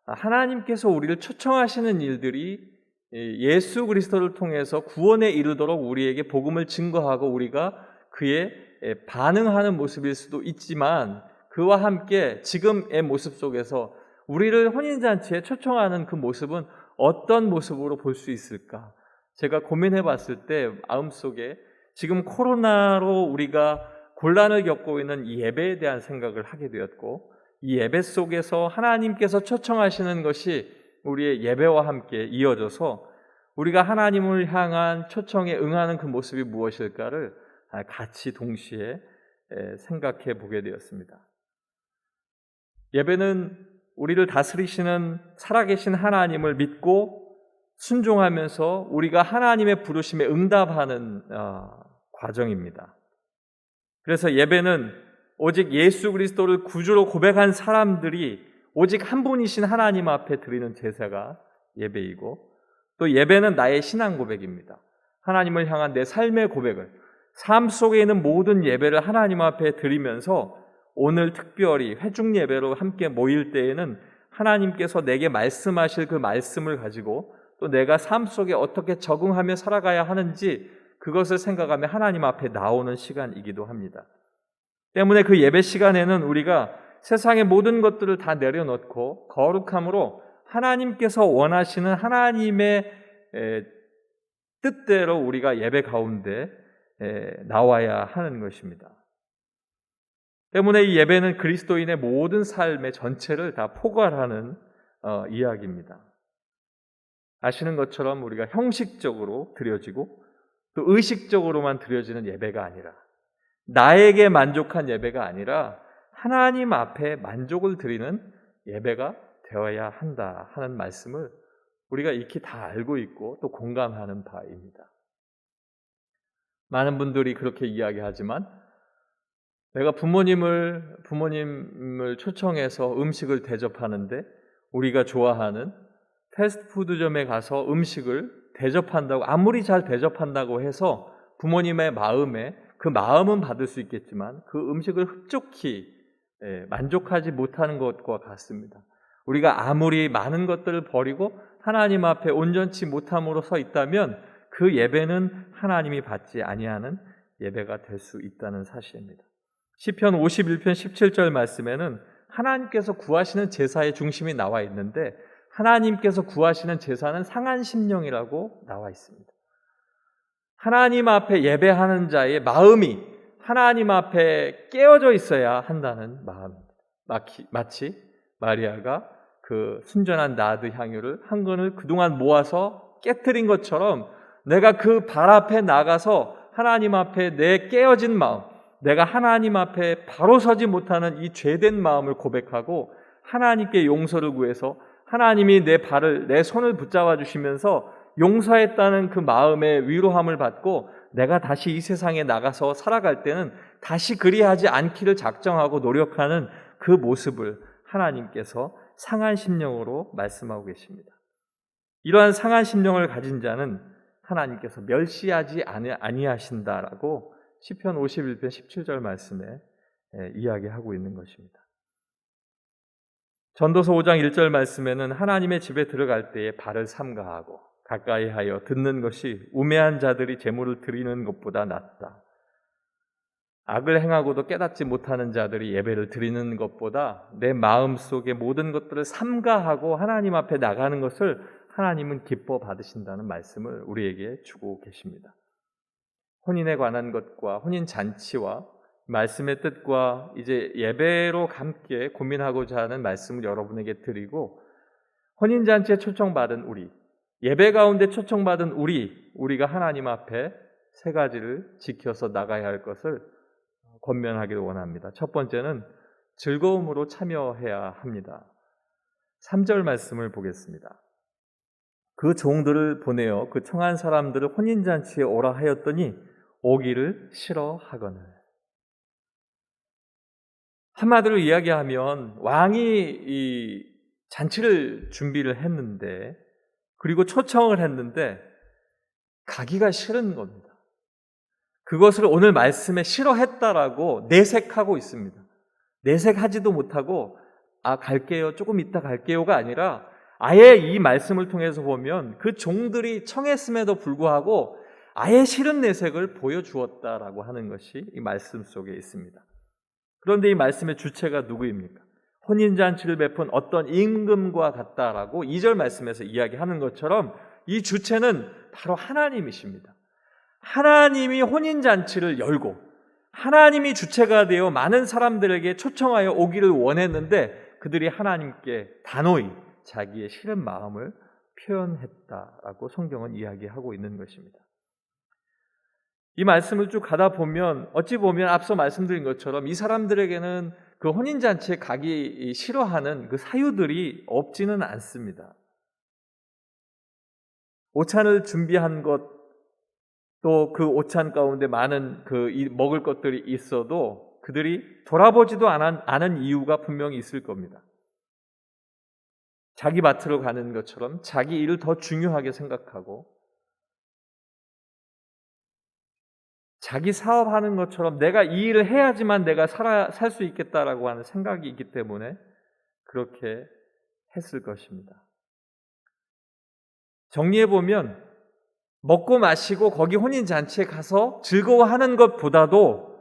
하나님께서 우리를 초청하시는 일들이 예수 그리스도를 통해서 구원에 이르도록 우리에게 복음을 증거하고 우리가 그에 반응하는 모습일 수도 있지만 그와 함께 지금의 모습 속에서 우리를 혼인잔치에 초청하는 그 모습은 어떤 모습으로 볼 수 있을까? 제가 고민해 봤을 때 마음속에 지금 코로나로 우리가 곤란을 겪고 있는 이 예배에 대한 생각을 하게 되었고 이 예배 속에서 하나님께서 초청하시는 것이 우리의 예배와 함께 이어져서 우리가 하나님을 향한 초청에 응하는 그 모습이 무엇일까를 같이 동시에 생각해 보게 되었습니다. 예배는 우리를 다스리시는 살아계신 하나님을 믿고 순종하면서 우리가 하나님의 부르심에 응답하는 과정입니다. 그래서 예배는 오직 예수 그리스도를 구주로 고백한 사람들이 오직 한 분이신 하나님 앞에 드리는 제사가 예배이고, 또 예배는 나의 신앙 고백입니다. 하나님을 향한 내 삶의 고백을, 삶 속에 있는 모든 예배를 하나님 앞에 드리면서 오늘 특별히 회중 예배로 함께 모일 때에는 하나님께서 내게 말씀하실 그 말씀을 가지고 또 내가 삶 속에 어떻게 적응하며 살아가야 하는지 그것을 생각하며 하나님 앞에 나오는 시간이기도 합니다. 때문에 그 예배 시간에는 우리가 세상의 모든 것들을 다 내려놓고 거룩함으로 하나님께서 원하시는 하나님의 뜻대로 우리가 예배 가운데 나와야 하는 것입니다. 때문에 이 예배는 그리스도인의 모든 삶의 전체를 다 포괄하는 이야기입니다. 아시는 것처럼 우리가 형식적으로 드려지고 또 의식적으로만 드려지는 예배가 아니라, 나에게 만족한 예배가 아니라 하나님 앞에 만족을 드리는 예배가 되어야 한다 하는 말씀을 우리가 익히 다 알고 있고 또 공감하는 바입니다. 많은 분들이 그렇게 이야기하지만 내가 부모님을 초청해서 음식을 대접하는데 우리가 좋아하는 패스트푸드점에 가서 음식을 대접한다고, 아무리 잘 대접한다고 해서 부모님의 마음에 그 마음은 받을 수 있겠지만 그 음식을 흡족히 만족하지 못하는 것과 같습니다. 우리가 아무리 많은 것들을 버리고 하나님 앞에 온전치 못함으로 서 있다면 그 예배는 하나님이 받지 아니하는 예배가 될 수 있다는 사실입니다. 시편 51편 17절 말씀에는 하나님께서 구하시는 제사의 중심이 나와 있는데, 하나님께서 구하시는 제사는 상한 심령이라고 나와 있습니다. 하나님 앞에 예배하는 자의 마음이 하나님 앞에 깨어져 있어야 한다는 마음입니다. 마치 마리아가 그 순전한 나드 향유를 한 건을 그동안 모아서 깨트린 것처럼 내가 그 발 앞에 나가서 하나님 앞에 내 깨어진 마음, 내가 하나님 앞에 바로 서지 못하는 이 죄된 마음을 고백하고 하나님께 용서를 구해서 하나님이 내 손을 붙잡아 주시면서 용서했다는 그 마음의 위로함을 받고 내가 다시 이 세상에 나가서 살아갈 때는 다시 그리하지 않기를 작정하고 노력하는 그 모습을 하나님께서 상한 심령으로 말씀하고 계십니다. 이러한 상한 심령을 가진 자는 하나님께서 멸시하지 아니하신다라고 시편 51편 17절 말씀에 이야기하고 있는 것입니다. 전도서 5장 1절 말씀에는 하나님의 집에 들어갈 때에 발을 삼가하고 가까이 하여 듣는 것이 우매한 자들이 제물을 드리는 것보다 낫다. 악을 행하고도 깨닫지 못하는 자들이 예배를 드리는 것보다 내 마음속의 모든 것들을 삼가하고 하나님 앞에 나가는 것을 하나님은 기뻐 받으신다는 말씀을 우리에게 주고 계십니다. 혼인에 관한 것과 혼인 잔치와 말씀의 뜻과 이제 예배로 함께 고민하고자 하는 말씀을 여러분에게 드리고, 혼인 잔치에 초청받은 우리, 예배 가운데 초청받은 우리가 하나님 앞에 세 가지를 지켜서 나가야 할 것을 권면하기를 원합니다. 첫 번째는 즐거움으로 참여해야 합니다. 3절 말씀을 보겠습니다. 그 종들을 보내어 그 청한 사람들을 혼인잔치에 오라 하였더니 오기를 싫어하거늘. 한마디로 이야기하면 왕이 이 잔치를 준비를 했는데, 그리고 초청을 했는데 가기가 싫은 겁니다. 그것을 오늘 말씀에 싫어했다라고 내색하고 있습니다. 내색하지도 못하고 갈게요, 조금 이따 갈게요가 아니라 아예 이 말씀을 통해서 보면 그 종들이 청했음에도 불구하고 아예 싫은 내색을 보여주었다라고 하는 것이 이 말씀 속에 있습니다. 그런데 이 말씀의 주체가 누구입니까? 혼인잔치를 베푼 어떤 임금과 같다라고 2절 말씀에서 이야기하는 것처럼 이 주체는 바로 하나님이십니다. 하나님이 혼인잔치를 열고 하나님이 주체가 되어 많은 사람들에게 초청하여 오기를 원했는데 그들이 하나님께 단호히 자기의 싫은 마음을 표현했다라고 성경은 이야기하고 있는 것입니다. 이 말씀을 쭉 가다 보면 어찌 보면 앞서 말씀드린 것처럼 이 사람들에게는 그 혼인잔치에 가기 싫어하는 그 사유들이 없지는 않습니다. 오찬을 준비한 것, 또 그 오찬 가운데 많은 먹을 것들이 있어도 그들이 돌아보지도 않은 이유가 분명히 있을 겁니다. 자기 밭으로 가는 것처럼 자기 일을 더 중요하게 생각하고 자기 사업하는 것처럼 내가 이 일을 해야지만 내가 살 수 있겠다라고 하는 생각이 있기 때문에 그렇게 했을 것입니다. 정리해보면 먹고 마시고 거기 혼인잔치에 가서 즐거워하는 것보다도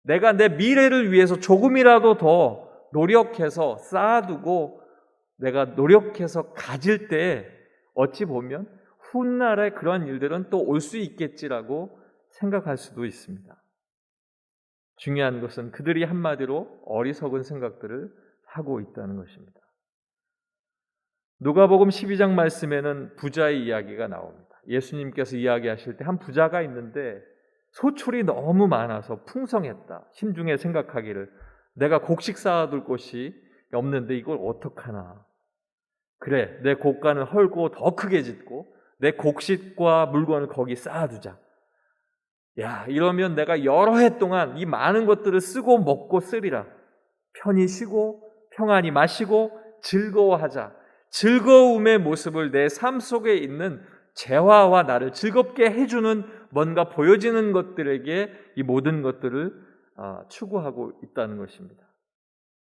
내가 내 미래를 위해서 조금이라도 더 노력해서 쌓아두고 내가 노력해서 가질 때 어찌 보면 훗날에 그런 일들은 또 올 수 있겠지라고 생각할 수도 있습니다. 중요한 것은 그들이 한마디로 어리석은 생각들을 하고 있다는 것입니다. 누가복음 12장 말씀에는 부자의 이야기가 나옵니다. 예수님께서 이야기하실 때 한 부자가 있는데 소출이 너무 많아서 풍성했다. 심중에 생각하기를 내가 곡식 쌓아둘 곳이 없는데 이걸 어떡하나. 그래, 내 곡간을 헐고 더 크게 짓고 내 곡식과 물건을 거기 쌓아두자. 야, 이러면 내가 여러 해 동안 이 많은 것들을 쓰고 먹고 쓰리라. 편히 쉬고 평안히 마시고 즐거워하자. 즐거움의 모습을 내 삶 속에 있는 재화와 나를 즐겁게 해주는 뭔가 보여지는 것들에게 이 모든 것들을 추구하고 있다는 것입니다.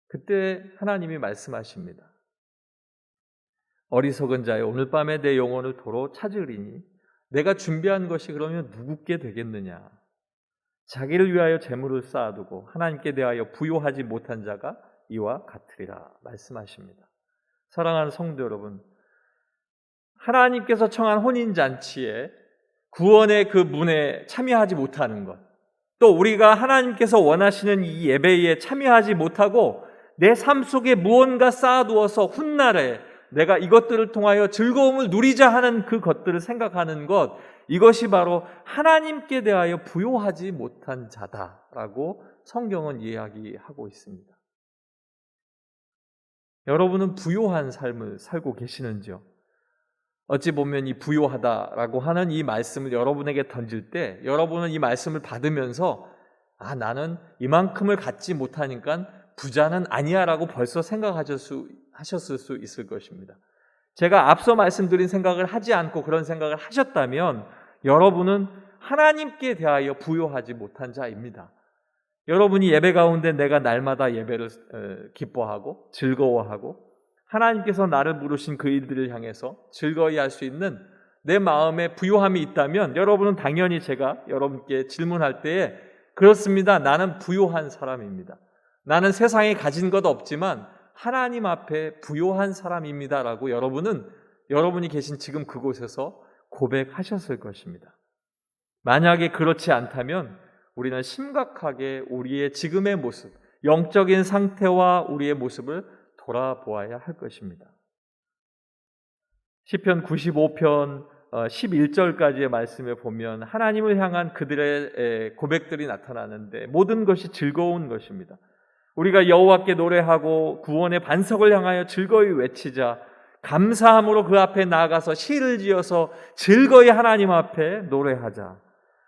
그때 하나님이 말씀하십니다. 어리석은 자여 오늘 밤에 내 영혼을 도로 찾으리니 내가 준비한 것이 그러면 누구께 되겠느냐. 자기를 위하여 재물을 쌓아두고 하나님께 대하여 부요하지 못한 자가 이와 같으리라 말씀하십니다. 사랑하는 성도 여러분, 하나님께서 청한 혼인잔치에 구원의 그 문에 참여하지 못하는 것, 또 우리가 하나님께서 원하시는 이 예배에 참여하지 못하고 내 삶 속에 무언가 쌓아두어서 훗날에 내가 이것들을 통하여 즐거움을 누리자 하는 그 것들을 생각하는 것, 이것이 바로 하나님께 대하여 부요하지 못한 자다라고 성경은 이야기하고 있습니다. 여러분은 부요한 삶을 살고 계시는지요? 어찌 보면 이 부요하다라고 하는 이 말씀을 여러분에게 던질 때 여러분은 이 말씀을 받으면서 나는 이만큼을 갖지 못하니까 부자는 아니야 라고 벌써 생각하셨을 수 있을 것입니다. 제가 앞서 말씀드린 생각을 하지 않고 그런 생각을 하셨다면 여러분은 하나님께 대하여 부요하지 못한 자입니다. 여러분이 예배 가운데 내가 날마다 예배를 기뻐하고 즐거워하고 하나님께서 나를 부르신 그 일들을 향해서 즐거이 할 수 있는 내 마음에 부요함이 있다면 여러분은 당연히 제가 여러분께 질문할 때에 그렇습니다. 나는 부요한 사람입니다. 나는 세상에 가진 것 없지만 하나님 앞에 부요한 사람입니다 라고 여러분이 계신 지금 그곳에서 고백하셨을 것입니다. 만약에 그렇지 않다면 우리는 심각하게 우리의 지금의 모습, 영적인 상태와 우리의 모습을 돌아보아야 할 것입니다. 시편 95편 11절까지의 말씀에 보면 하나님을 향한 그들의 고백들이 나타나는데 모든 것이 즐거운 것입니다. 우리가 여호와께 노래하고 구원의 반석을 향하여 즐거이 외치자. 감사함으로 그 앞에 나아가서 시를 지어서 즐거이 하나님 앞에 노래하자.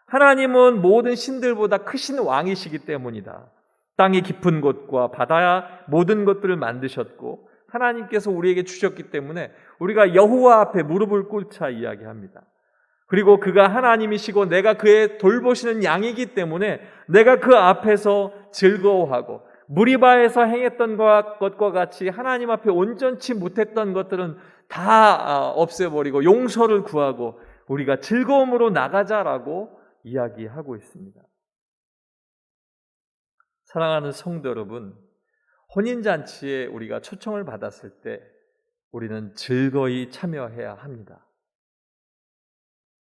하나님은 모든 신들보다 크신 왕이시기 때문이다. 땅의 깊은 곳과 바다야 모든 것들을 만드셨고 하나님께서 우리에게 주셨기 때문에 우리가 여호와 앞에 무릎을 꿇자 이야기합니다. 그리고 그가 하나님이시고 내가 그의 돌보시는 양이기 때문에 내가 그 앞에서 즐거워하고 무리바에서 행했던 것과 같이 하나님 앞에 온전치 못했던 것들은 다 없애버리고 용서를 구하고 우리가 즐거움으로 나가자라고 이야기하고 있습니다. 사랑하는 성도 여러분, 혼인잔치에 우리가 초청을 받았을 때 우리는 즐거이 참여해야 합니다.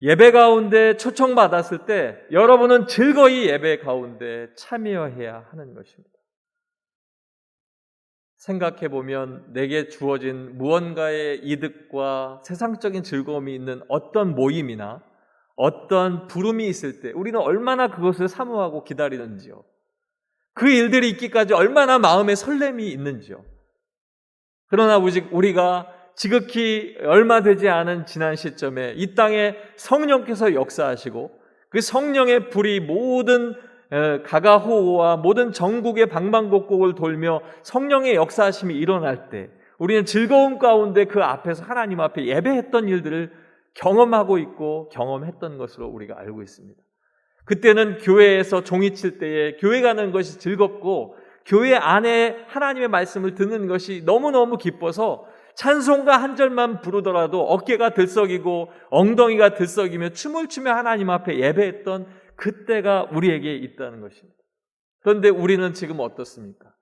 예배 가운데 초청받았을 때 여러분은 즐거이 예배 가운데 참여해야 하는 것입니다. 생각해보면 내게 주어진 무언가의 이득과 세상적인 즐거움이 있는 어떤 모임이나 어떤 부름이 있을 때 우리는 얼마나 그것을 사모하고 기다리는지요. 그 일들이 있기까지 얼마나 마음에 설렘이 있는지요. 그러나 우리가 지극히 얼마 되지 않은 지난 시점에 이 땅에 성령께서 역사하시고 그 성령의 불이 모든 가가호호와 모든 전국의 방방곡곡을 돌며 성령의 역사하심이 일어날 때 우리는 즐거움 가운데 그 앞에서 하나님 앞에 예배했던 일들을 경험하고 있고 경험했던 것으로 우리가 알고 있습니다. 그때는 교회에서 종이 칠 때에 교회 가는 것이 즐겁고 교회 안에 하나님의 말씀을 듣는 것이 너무너무 기뻐서 찬송가 한 절만 부르더라도 어깨가 들썩이고 엉덩이가 들썩이며 춤을 추며 하나님 앞에 예배했던 그때가 우리에게 있다는 것입니다. 그런데 우리는 지금 어떻습니까?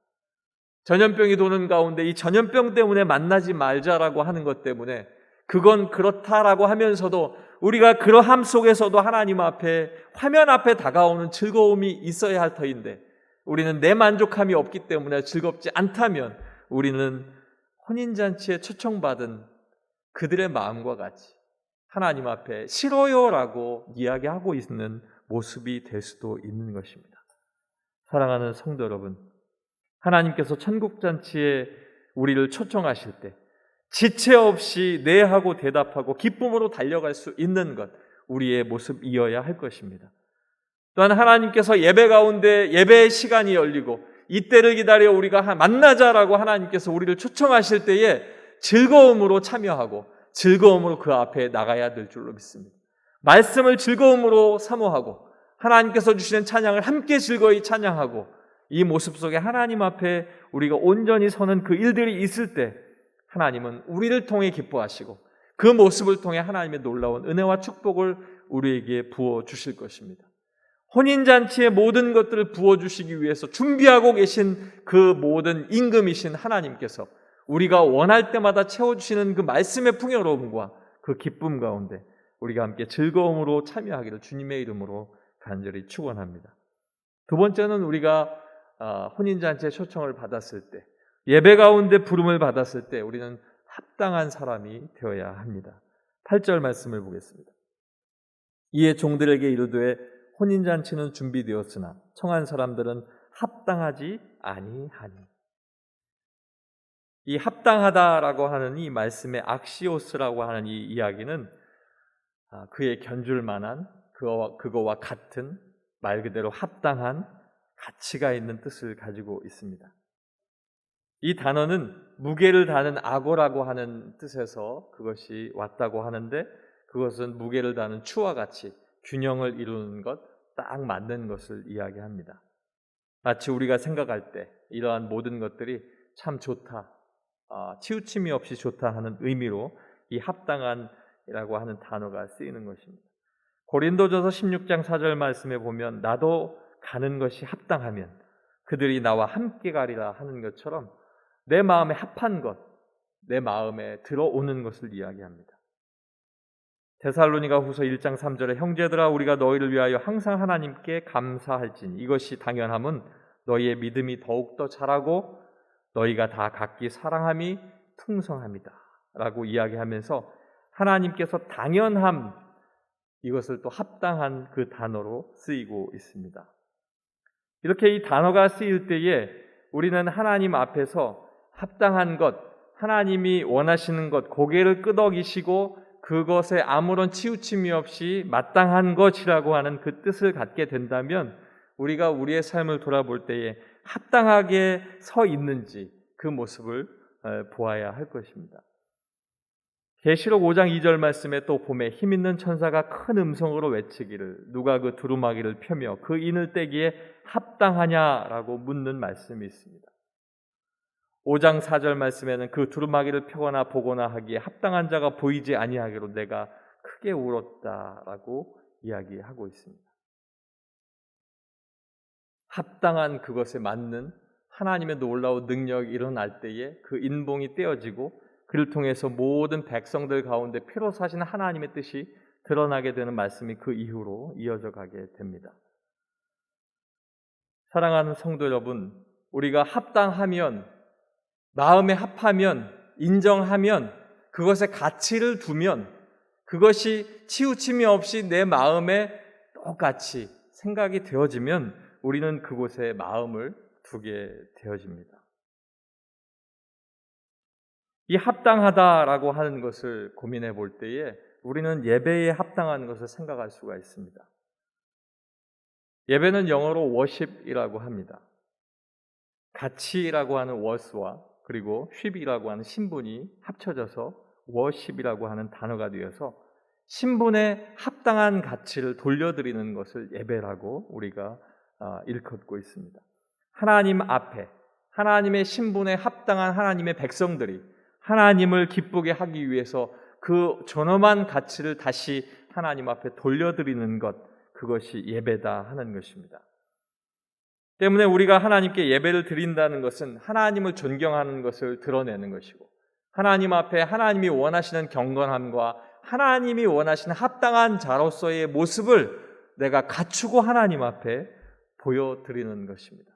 전염병이 도는 가운데 이 전염병 때문에 만나지 말자라고 하는 것 때문에 그건 그렇다라고 하면서도 우리가 그러함 속에서도 하나님 앞에 화면 앞에 다가오는 즐거움이 있어야 할 터인데 우리는 내 만족함이 없기 때문에 즐겁지 않다면 우리는 혼인잔치에 초청받은 그들의 마음과 같이 하나님 앞에 싫어요라고 이야기하고 있는 모습이 될 수도 있는 것입니다. 사랑하는 성도 여러분, 하나님께서 천국잔치에 우리를 초청하실 때 지체 없이 네 하고 대답하고 기쁨으로 달려갈 수 있는 것, 우리의 모습이어야 할 것입니다. 또한 하나님께서 예배 가운데 예배의 시간이 열리고 이때를 기다려 우리가 만나자라고 하나님께서 우리를 초청하실 때에 즐거움으로 참여하고 즐거움으로 그 앞에 나가야 될 줄로 믿습니다. 말씀을 즐거움으로 사모하고 하나님께서 주시는 찬양을 함께 즐거이 찬양하고 이 모습 속에 하나님 앞에 우리가 온전히 서는 그 일들이 있을 때 하나님은 우리를 통해 기뻐하시고 그 모습을 통해 하나님의 놀라운 은혜와 축복을 우리에게 부어주실 것입니다. 혼인잔치의 모든 것들을 부어주시기 위해서 준비하고 계신 그 모든 임금이신 하나님께서 우리가 원할 때마다 채워주시는 그 말씀의 풍요로움과 그 기쁨 가운데 우리가 함께 즐거움으로 참여하기를 주님의 이름으로 간절히 축원합니다. 두 번째는 우리가 혼인잔치의 초청을 받았을 때 예배 가운데 부름을 받았을 때 우리는 합당한 사람이 되어야 합니다. 8절 말씀을 보겠습니다. 이에 종들에게 이르되 혼인잔치는 준비되었으나 청한 사람들은 합당하지 아니하니. 이 합당하다라고 하는 이 말씀의 악시오스라고 하는 이 이야기는 그의 견줄 만한 그거와 같은 말 그대로 합당한 가치가 있는 뜻을 가지고 있습니다. 이 단어는 무게를 다는 악어라고 하는 뜻에서 그것이 왔다고 하는데 그것은 무게를 다는 추와 같이 균형을 이루는 것, 딱 맞는 것을 이야기합니다. 마치 우리가 생각할 때 이러한 모든 것들이 참 좋다, 치우침이 없이 좋다 하는 의미로 이 합당한이라고 하는 단어가 쓰이는 것입니다. 고린도전서 16장 4절 말씀에 보면 나도 가는 것이 합당하면 그들이 나와 함께 가리라 하는 것처럼 내 마음에 합한 것, 내 마음에 들어오는 것을 이야기합니다. 데살로니가 후서 1장 3절에 형제들아 우리가 너희를 위하여 항상 하나님께 감사할지니 이것이 당연함은 너희의 믿음이 더욱더 자라고 너희가 다 각기 사랑함이 풍성함이다 라고 이야기하면서 하나님께서 당연함, 이것을 또 합당한 그 단어로 쓰이고 있습니다. 이렇게 이 단어가 쓰일 때에 우리는 하나님 앞에서 합당한 것, 하나님이 원하시는 것, 고개를 끄덕이시고 그것에 아무런 치우침이 없이 마땅한 것이라고 하는 그 뜻을 갖게 된다면 우리가 우리의 삶을 돌아볼 때에 합당하게 서 있는지 그 모습을 보아야 할 것입니다. 계시록 5장 2절 말씀에 또 봄에 힘있는 천사가 큰 음성으로 외치기를 누가 그 두루마기를 펴며 그 인을 떼기에 합당하냐라고 묻는 말씀이 있습니다. 5장 4절 말씀에는 그 두루마기를 펴거나 보거나 하기에 합당한 자가 보이지 아니하기로 내가 크게 울었다라고 이야기하고 있습니다. 합당한 그것에 맞는 하나님의 놀라운 능력이 일어날 때에 그 인봉이 떼어지고 그를 통해서 모든 백성들 가운데 피로 사신 하나님의 뜻이 드러나게 되는 말씀이 그 이후로 이어져 가게 됩니다. 사랑하는 성도 여러분, 우리가 합당하면, 마음에 합하면, 인정하면, 그것에 가치를 두면 그것이 치우침이 없이 내 마음에 똑같이 생각이 되어지면 우리는 그곳에 마음을 두게 되어집니다. 이 합당하다라고 하는 것을 고민해 볼 때에 우리는 예배에 합당한 것을 생각할 수가 있습니다. 예배는 영어로 worship이라고 합니다. 가치라고 하는 worth와 그리고 ship이라고 하는 신분이 합쳐져서 worship이라고 하는 단어가 되어서 신분에 합당한 가치를 돌려드리는 것을 예배라고 우리가 일컫고 있습니다. 하나님 앞에 하나님의 신분에 합당한 하나님의 백성들이 하나님을 기쁘게 하기 위해서 그 존엄한 가치를 다시 하나님 앞에 돌려드리는 것, 그것이 예배다 하는 것입니다. 때문에 우리가 하나님께 예배를 드린다는 것은 하나님을 존경하는 것을 드러내는 것이고, 하나님 앞에 하나님이 원하시는 경건함과 하나님이 원하시는 합당한 자로서의 모습을 내가 갖추고 하나님 앞에 보여드리는 것입니다.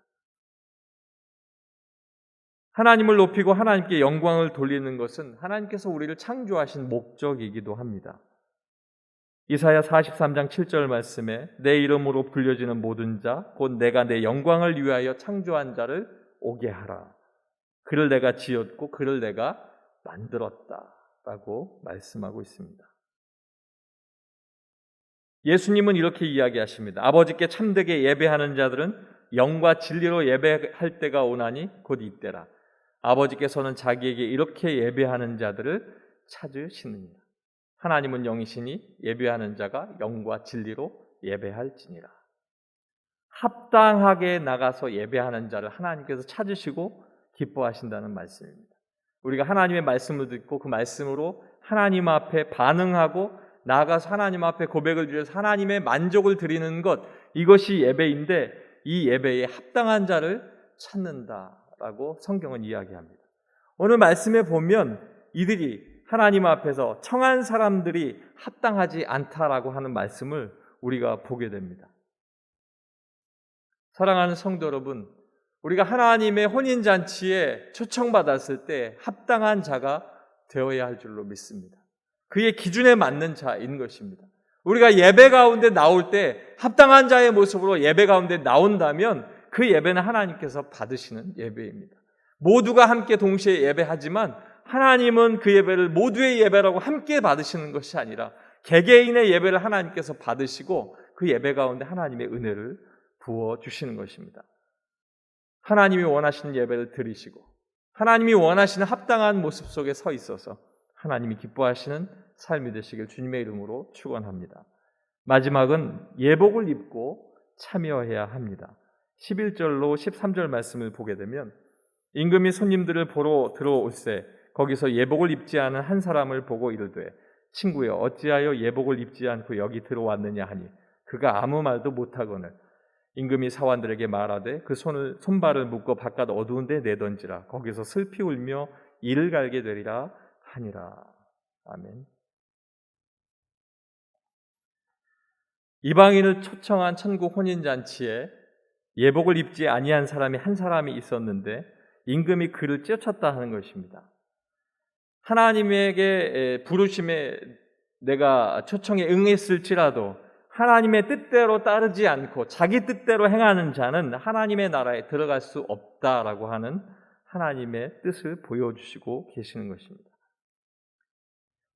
하나님을 높이고 하나님께 영광을 돌리는 것은 하나님께서 우리를 창조하신 목적이기도 합니다. 이사야 43장 7절 말씀에 내 이름으로 불려지는 모든 자 곧 내가 내 영광을 위하여 창조한 자를 오게 하라. 그를 내가 지었고 그를 내가 만들었다라고 말씀하고 있습니다. 예수님은 이렇게 이야기하십니다. 아버지께 참되게 예배하는 자들은 영과 진리로 예배할 때가 오나니 곧 이때라. 아버지께서는 자기에게 이렇게 예배하는 자들을 찾으시느니라. 하나님은 영이시니 예배하는 자가 영과 진리로 예배할지니라. 합당하게 나가서 예배하는 자를 하나님께서 찾으시고 기뻐하신다는 말씀입니다. 우리가 하나님의 말씀을 듣고 그 말씀으로 하나님 앞에 반응하고 나아가서 하나님 앞에 고백을 드려서 하나님의 만족을 드리는 것, 이것이 예배인데 이 예배에 합당한 자를 찾는다라고 성경은 이야기합니다. 오늘 말씀에 보면 이들이 하나님 앞에서 청한 사람들이 합당하지 않다라고 하는 말씀을 우리가 보게 됩니다. 사랑하는 성도 여러분, 우리가 하나님의 혼인잔치에 초청받았을 때 합당한 자가 되어야 할 줄로 믿습니다. 그의 기준에 맞는 자인 것입니다. 우리가 예배 가운데 나올 때 합당한 자의 모습으로 예배 가운데 나온다면 그 예배는 하나님께서 받으시는 예배입니다. 모두가 함께 동시에 예배하지만 하나님은 그 예배를 모두의 예배라고 함께 받으시는 것이 아니라 개개인의 예배를 하나님께서 받으시고 그 예배 가운데 하나님의 은혜를 부어주시는 것입니다. 하나님이 원하시는 예배를 드리시고 하나님이 원하시는 합당한 모습 속에 서 있어서 하나님이 기뻐하시는 삶이 되시길 주님의 이름으로 축원합니다. 마지막은 예복을 입고 참여해야 합니다. 11절로 13절 말씀을 보게 되면 임금이 손님들을 보러 들어올세 거기서 예복을 입지 않은 한 사람을 보고 이르되 친구여 어찌하여 예복을 입지 않고 여기 들어왔느냐 하니 그가 아무 말도 못하거늘 임금이 사환들에게 말하되 그 손발을 묶어 바깥 어두운 데 내던지라 거기서 슬피 울며 이를 갈게 되리라 하니라. 아멘. 이방인을 초청한 천국 혼인잔치에 예복을 입지 아니한 사람이 한 사람이 있었는데 임금이 그를 쫓았다 하는 것입니다. 하나님에게 부르심에 내가 초청에 응했을지라도 하나님의 뜻대로 따르지 않고 자기 뜻대로 행하는 자는 하나님의 나라에 들어갈 수 없다라고 하는 하나님의 뜻을 보여주시고 계시는 것입니다.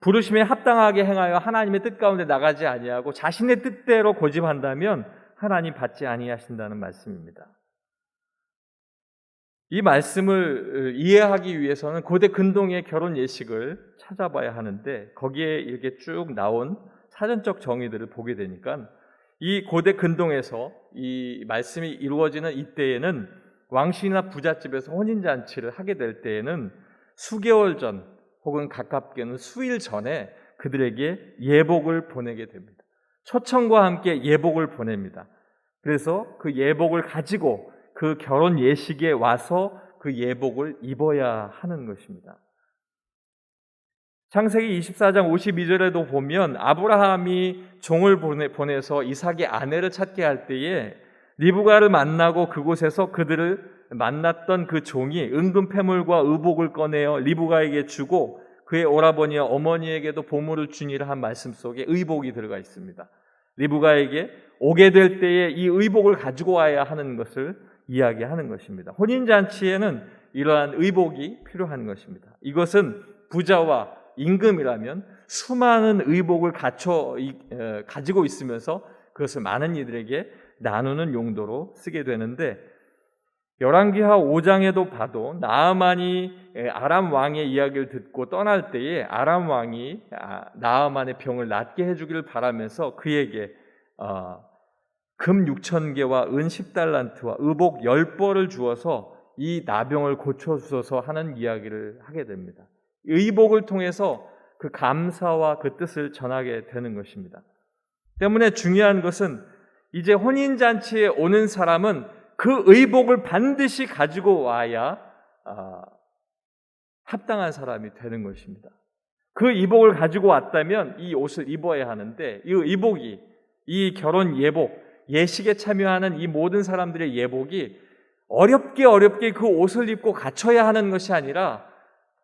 부르심에 합당하게 행하여 하나님의 뜻 가운데 나가지 아니하고 자신의 뜻대로 고집한다면 하나님 받지 아니하신다는 말씀입니다. 이 말씀을 이해하기 위해서는 고대 근동의 결혼 예식을 찾아봐야 하는데 거기에 이렇게 쭉 나온 사전적 정의들을 보게 되니까 이 고대 근동에서 이 말씀이 이루어지는 이때에는 왕실이나 부잣집에서 혼인잔치를 하게 될 때에는 수개월 전 혹은 가깝게는 수일 전에 그들에게 예복을 보내게 됩니다. 초청과 함께 예복을 보냅니다. 그래서 그 예복을 가지고 그 결혼 예식에 와서 그 예복을 입어야 하는 것입니다. 창세기 24장 52절에도 보면 아브라함이 종을 보내서 이삭의 아내를 찾게 할 때에 리브가를 만나고 그곳에서 그들을 만났던 그 종이 은금 패물과 의복을 꺼내어 리브가에게 주고 그의 오라버니와 어머니에게도 보물을 주니라 한 말씀 속에 의복이 들어가 있습니다. 리브가에게 오게 될 때에 이 의복을 가지고 와야 하는 것을 이야기하는 것입니다. 혼인잔치에는 이러한 의복이 필요한 것입니다. 이것은 부자와 임금이라면 수많은 의복을 가지고 있으면서 그것을 많은 이들에게 나누는 용도로 쓰게 되는데, 열왕기하 5장에도 봐도 나아만이 아람 왕의 이야기를 듣고 떠날 때에 아람 왕이 나아만의 병을 낫게 해주기를 바라면서 그에게 금 6,000개와 은 10달란트와 의복 10벌을 주어서 이 나병을 고쳐주소서 하는 이야기를 하게 됩니다. 의복을 통해서 그 감사와 그 뜻을 전하게 되는 것입니다. 때문에 중요한 것은 이제 혼인잔치에 오는 사람은 그 의복을 반드시 가지고 와야 합당한 사람이 되는 것입니다. 그 의복을 가지고 왔다면 이 옷을 입어야 하는데, 이 의복이, 이 결혼 예복, 예식에 참여하는 이 모든 사람들의 예복이 어렵게 그 옷을 입고 갖춰야 하는 것이 아니라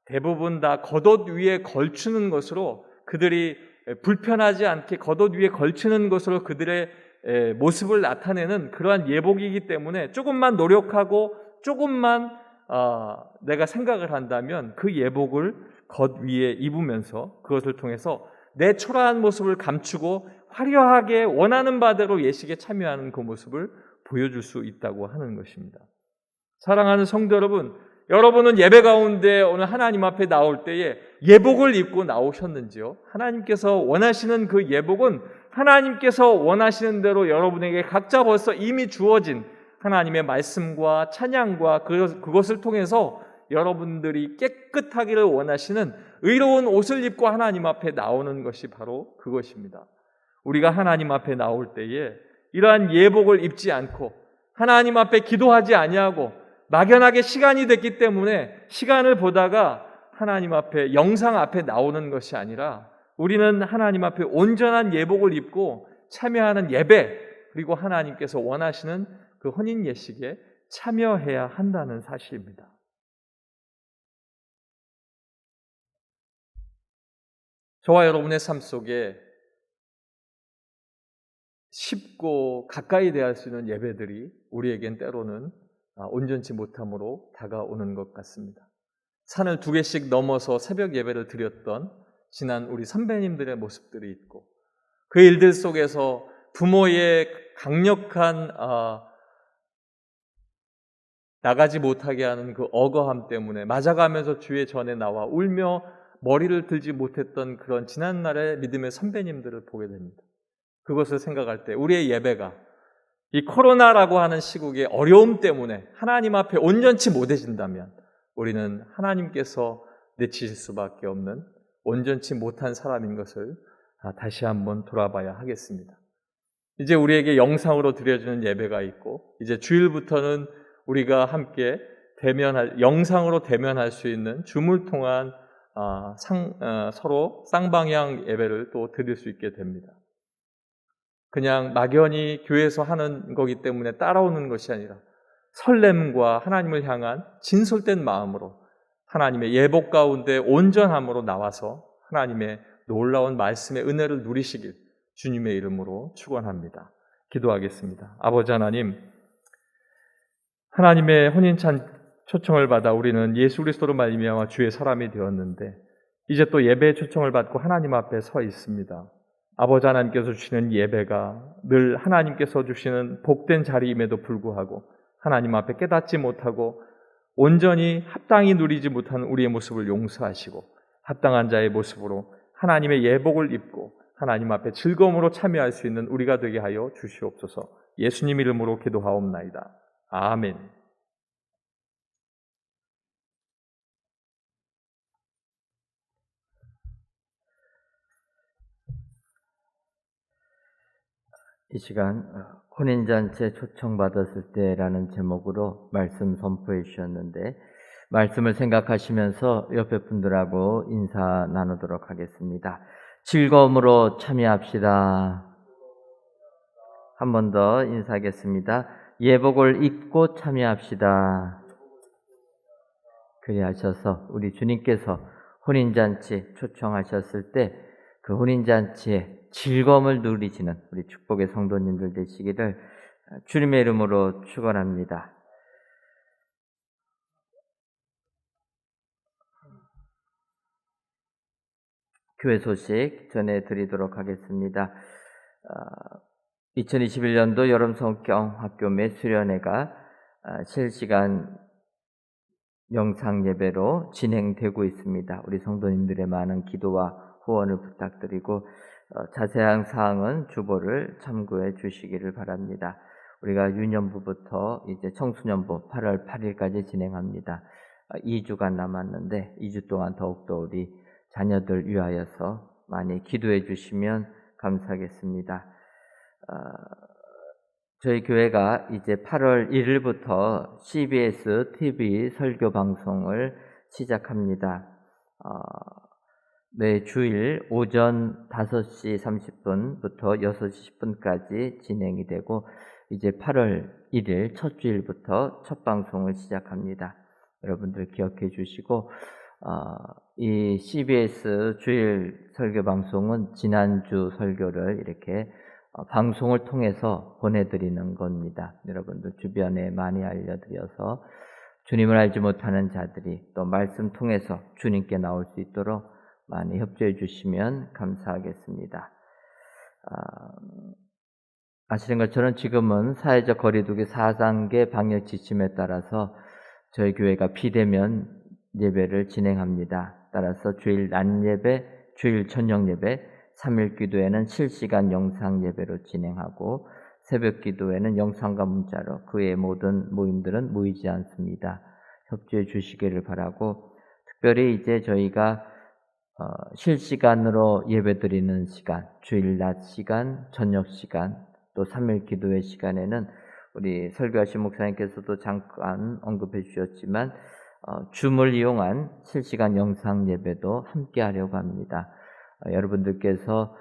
대부분 다 겉옷 위에 걸치는 것으로, 그들이 불편하지 않게 겉옷 위에 걸치는 것으로 그들의 모습을 나타내는 그러한 예복이기 때문에 조금만 노력하고 조금만 내가 생각을 한다면 그 예복을 겉 위에 입으면서 그것을 통해서 내 초라한 모습을 감추고 화려하게 원하는 바대로 예식에 참여하는 그 모습을 보여줄 수 있다고 하는 것입니다. 사랑하는 성도 여러분, 여러분은 예배 가운데 오늘 하나님 앞에 나올 때에 예복을 입고 나오셨는지요? 하나님께서 원하시는 그 예복은 하나님께서 원하시는 대로 여러분에게 각자 벌써 이미 주어진 하나님의 말씀과 찬양과 그것을 통해서 여러분들이 깨끗하기를 원하시는 의로운 옷을 입고 하나님 앞에 나오는 것이 바로 그것입니다. 우리가 하나님 앞에 나올 때에 이러한 예복을 입지 않고 하나님 앞에 기도하지 아니하고 막연하게 시간이 됐기 때문에 시간을 보다가 하나님 앞에, 영상 앞에 나오는 것이 아니라 우리는 하나님 앞에 온전한 예복을 입고 참여하는 예배, 그리고 하나님께서 원하시는 그 혼인 예식에 참여해야 한다는 사실입니다. 저와 여러분의 삶 속에 쉽고 가까이 대할 수 있는 예배들이 우리에겐 때로는 온전치 못함으로 다가오는 것 같습니다. 산을 2개씩 넘어서 새벽 예배를 드렸던 지난 우리 선배님들의 모습들이 있고, 그 일들 속에서 부모의 강력한 나가지 못하게 하는 그 억어함 때문에 맞아가면서 주의 전에 나와 울며 머리를 들지 못했던 그런 지난날의 믿음의 선배님들을 보게 됩니다. 그것을 생각할 때 우리의 예배가 이 코로나라고 하는 시국의 어려움 때문에 하나님 앞에 온전치 못해진다면 우리는 하나님께서 내치실 수밖에 없는 온전치 못한 사람인 것을 다시 한번 돌아봐야 하겠습니다. 이제 우리에게 영상으로 드려지는 예배가 있고, 이제 주일부터는 우리가 함께 영상으로 대면할 수 있는 줌을 통한 서로 쌍방향 예배를 또 드릴 수 있게 됩니다. 그냥 막연히 교회에서 하는 거기 때문에 따라오는 것이 아니라 설렘과 하나님을 향한 진솔된 마음으로 하나님의 예복 가운데 온전함으로 나와서 하나님의 놀라운 말씀의 은혜를 누리시길 주님의 이름으로 축원합니다. 기도하겠습니다. 아버지 하나님, 하나님의 혼인찬 초청을 받아 우리는 예수 그리스도로 말미암아 주의 사람이 되었는데 이제 또 예배의 초청을 받고 하나님 앞에 서 있습니다. 아버지 하나님께서 주시는 예배가 늘 하나님께서 주시는 복된 자리임에도 불구하고 하나님 앞에 깨닫지 못하고 온전히 합당히 누리지 못한 우리의 모습을 용서하시고 합당한 자의 모습으로 하나님의 예복을 입고 하나님 앞에 즐거움으로 참여할 수 있는 우리가 되게 하여 주시옵소서. 예수님 이름으로 기도하옵나이다. 아멘. 이 시간 혼인잔치에 초청받았을 때라는 제목으로 말씀 선포해 주셨는데, 말씀을 생각하시면서 옆에 분들하고 인사 나누도록 하겠습니다. 즐거움으로 참여합시다. 한 번 더 인사하겠습니다. 예복을 입고 참여합시다. 그리하셔서 우리 주님께서 혼인잔치 초청하셨을 때 그 혼인잔치에 즐거움을 누리시는 우리 축복의 성도님들 되시기를 주님의 이름으로 축원합니다. 교회 소식 전해드리도록 하겠습니다. 2021년도 여름 성경 학교 매 수련회가 실시간 영상 예배로 진행되고 있습니다. 우리 성도님들의 많은 기도와 후원을 부탁드리고 자세한 사항은 주보를 참고해 주시기를 바랍니다. 우리가 유년부부터 이제 청소년부 8월 8일까지 진행합니다. 2주간 남았는데 2주 동안 더욱더 우리 자녀들 위하여서 많이 기도해 주시면 감사하겠습니다. 저희 교회가 이제 8월 1일부터 CBS TV 설교 방송을 시작합니다. 매 주일 오전 5시 30분부터 6시 10분까지 진행이 되고 이제 8월 1일 첫 주일부터 첫 방송을 시작합니다. 여러분들 기억해 주시고 이 CBS 주일 설교 방송은 지난주 설교를 이렇게 방송을 통해서 보내드리는 겁니다. 여러분들 주변에 많이 알려드려서 주님을 알지 못하는 자들이 또 말씀 통해서 주님께 나올 수 있도록 많이 협조해 주시면 감사하겠습니다. 아시는 것처럼 지금은 사회적 거리두기 4단계 방역 지침에 따라서 저희 교회가 비대면 예배를 진행합니다. 따라서 주일 낮 예배, 주일 저녁 예배, 3일 기도회는 실시간 영상 예배로 진행하고 새벽 기도회는 영상과 문자로 그 외의 모든 모임들은 모이지 않습니다. 협조해 주시기를 바라고 특별히 이제 저희가 실시간으로 예배드리는 시간, 주일 낮 시간, 저녁 시간, 또 3일 기도회 시간에는 우리 설교하신 목사님께서도 잠깐 언급해 주셨지만 줌을 이용한 실시간 영상 예배도 함께 하려고 합니다. 여러분들께서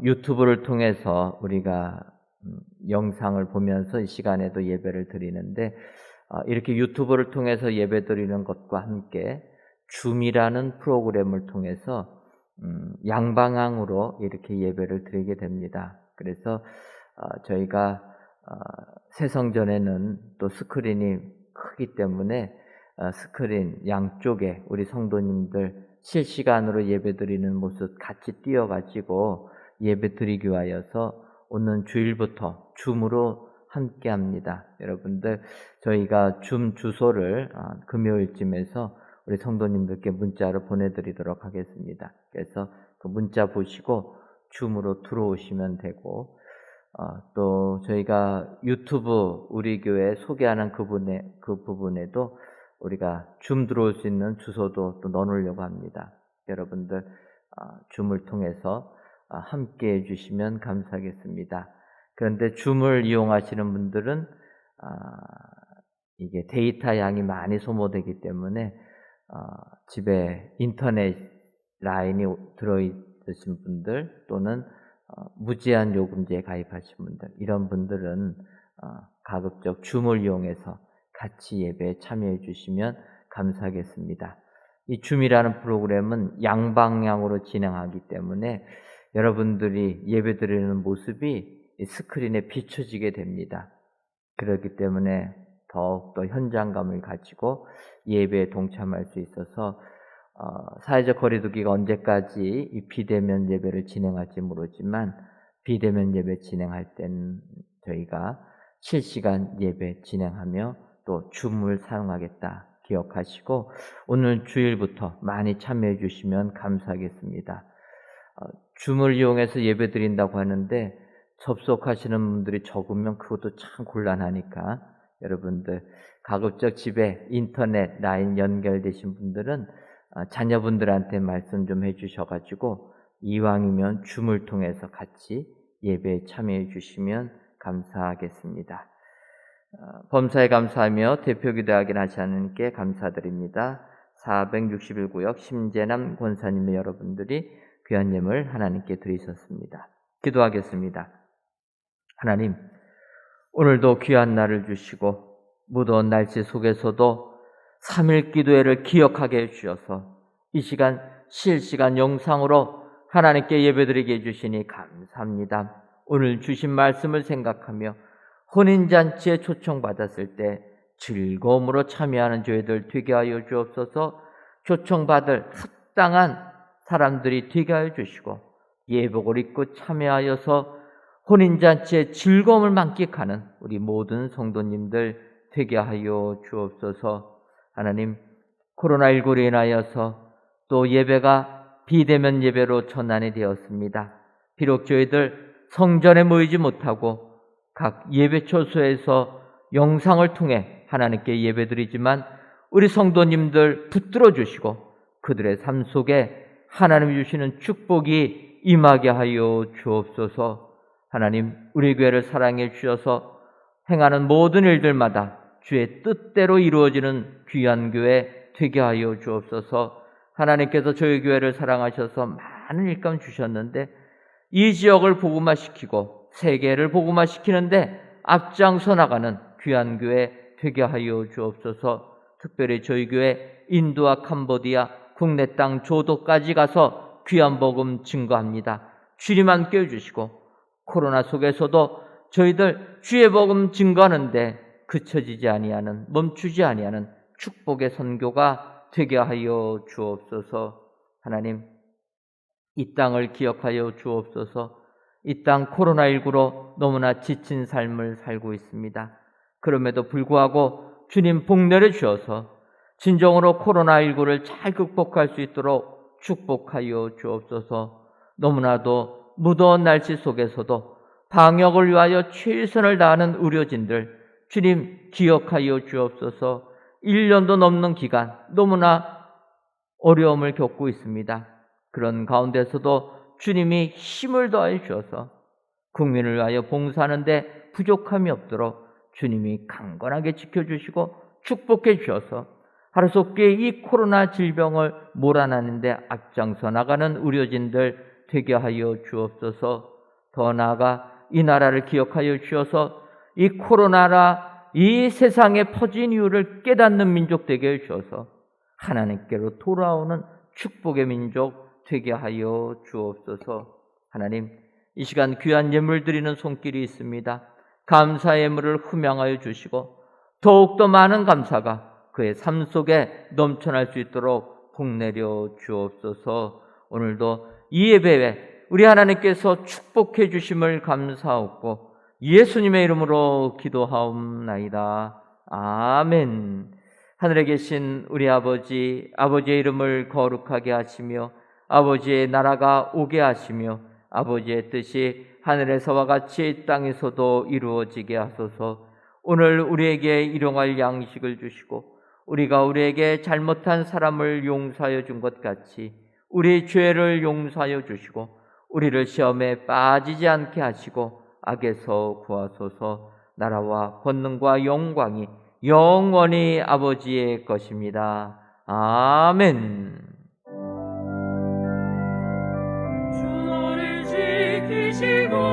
유튜브를 통해서 우리가 영상을 보면서 이 시간에도 예배를 드리는데 이렇게 유튜브를 통해서 예배 드리는 것과 함께 줌이라는 프로그램을 통해서 양방향으로 이렇게 예배를 드리게 됩니다. 그래서 저희가 새성전에는 또 스크린이 크기 때문에 스크린 양쪽에 우리 성도님들 실시간으로 예배 드리는 모습 같이 띄워가지고 예배 드리기 위하여서 오는 주일부터 줌으로 함께 합니다. 여러분들 저희가 줌 주소를 금요일쯤에서 우리 성도님들께 문자로 보내드리도록 하겠습니다. 그래서 그 문자 보시고 줌으로 들어오시면 되고 또 저희가 유튜브 우리 교회 소개하는 그 부분에도 우리가 줌 들어올 수 있는 주소도 또 넣어놓으려고 합니다. 여러분들 줌을 통해서 함께 해주시면 감사하겠습니다. 그런데 줌을 이용하시는 분들은 이게 데이터 양이 많이 소모되기 때문에 집에 인터넷 라인이 들어있으신 분들 또는 무제한 요금제에 가입하신 분들 이런 분들은 가급적 줌을 이용해서 같이 예배에 참여해 주시면 감사하겠습니다. 이 줌이라는 프로그램은 양방향으로 진행하기 때문에 여러분들이 예배 드리는 모습이 스크린에 비춰지게 됩니다. 그렇기 때문에 더욱더 현장감을 가지고 예배에 동참할 수 있어서 사회적 거리두기가 언제까지 이 비대면 예배를 진행할지 모르지만 비대면 예배 진행할 때는 저희가 실시간 예배 진행하며 또 줌을 사용하겠다 기억하시고 오늘 주일부터 많이 참여해 주시면 감사하겠습니다. 줌을 이용해서 예배 드린다고 하는데 접속하시는 분들이 적으면 그것도 참 곤란하니까 여러분들 가급적 집에 인터넷 라인 연결되신 분들은 자녀분들한테 말씀 좀 해주셔가지고 이왕이면 줌을 통해서 같이 예배에 참여해 주시면 감사하겠습니다. 범사에 감사하며 대표기도하긴 하시 하나님께 감사드립니다. 461구역 심재남 권사님의 여러분들이 귀한 예물 하나님께 드리셨습니다. 기도하겠습니다. 하나님, 오늘도 귀한 날을 주시고 무더운 날씨 속에서도 3일 기도회를 기억하게 해주셔서 이 시간 실시간 영상으로 하나님께 예배드리게 해주시니 감사합니다. 오늘 주신 말씀을 생각하며 혼인잔치에 초청받았을 때 즐거움으로 참여하는 저희들 되게 하여 주옵소서. 초청받을 합당한 사람들이 되게 하여 주시고 예복을 입고 참여하여서 혼인잔치의 즐거움을 만끽하는 우리 모든 성도님들 되게 하여 주옵소서. 하나님, 코로나19로 인하여서 또 예배가 비대면 예배로 전환이 되었습니다. 비록 저희들 성전에 모이지 못하고 각 예배처소에서 영상을 통해 하나님께 예배드리지만 우리 성도님들 붙들어 주시고 그들의 삶 속에 하나님이 주시는 축복이 임하게 하여 주옵소서. 하나님, 우리 교회를 사랑해 주셔서 행하는 모든 일들마다 주의 뜻대로 이루어지는 귀한 교회 되게 하여 주옵소서. 하나님께서 저희 교회를 사랑하셔서 많은 일감 주셨는데 이 지역을 복음화시키고 세계를 복음화시키는데 앞장서 나가는 귀한 교회 되게 하여 주옵소서. 특별히 저희 교회 인도와 캄보디아 국내 땅 조도까지 가서 귀한 복음 증거합니다. 주님 함께 해주시고 코로나 속에서도 저희들 주의 복음 증거하는데 그쳐지지 아니하는, 멈추지 아니하는 축복의 선교가 되게 하여 주옵소서. 하나님, 이 땅을 기억하여 주옵소서. 이 땅 코로나19로 너무나 지친 삶을 살고 있습니다. 그럼에도 불구하고 주님 복 내려 주셔서 진정으로 코로나19를 잘 극복할 수 있도록 축복하여 주옵소서. 너무나도 무더운 날씨 속에서도 방역을 위하여 최선을 다하는 의료진들 주님 기억하여 주옵소서. 1년도 넘는 기간 너무나 어려움을 겪고 있습니다. 그런 가운데서도 주님이 힘을 더하여 주셔서 국민을 위하여 봉사하는데 부족함이 없도록 주님이 강건하게 지켜주시고 축복해 주셔서 하루속히 이 코로나 질병을 몰아내는데 앞장서 나가는 의료진들 되게 하여 주옵소서. 더 나아가 이 나라를 기억하여 주셔서 이 코로나라 이 세상에 퍼진 이유를 깨닫는 민족 되게 해 주셔서 하나님께로 돌아오는 축복의 민족 되게 하여 주옵소서. 하나님, 이 시간 귀한 예물 드리는 손길이 있습니다. 감사의 예물을 흠양하여 주시고 더욱더 많은 감사가 그의 삶 속에 넘쳐날 수 있도록 복 내려 주옵소서. 오늘도 이 예배에 우리 하나님께서 축복해 주심을 감사하고 예수님의 이름으로 기도하옵나이다. 아멘. 하늘에 계신 우리 아버지, 아버지의 이름을 거룩하게 하시며 아버지의 나라가 오게 하시며 아버지의 뜻이 하늘에서와 같이 이 땅에서도 이루어지게 하소서. 오늘 우리에게 일용할 양식을 주시고 우리가 우리에게 잘못한 사람을 용서하여 준 것 같이 우리 죄를 용서하여 주시고 우리를 시험에 빠지지 않게 하시고 악에서 구하소서. 나라와 권능과 영광이 영원히 아버지의 것입니다. 아멘. 주 너를 지키시고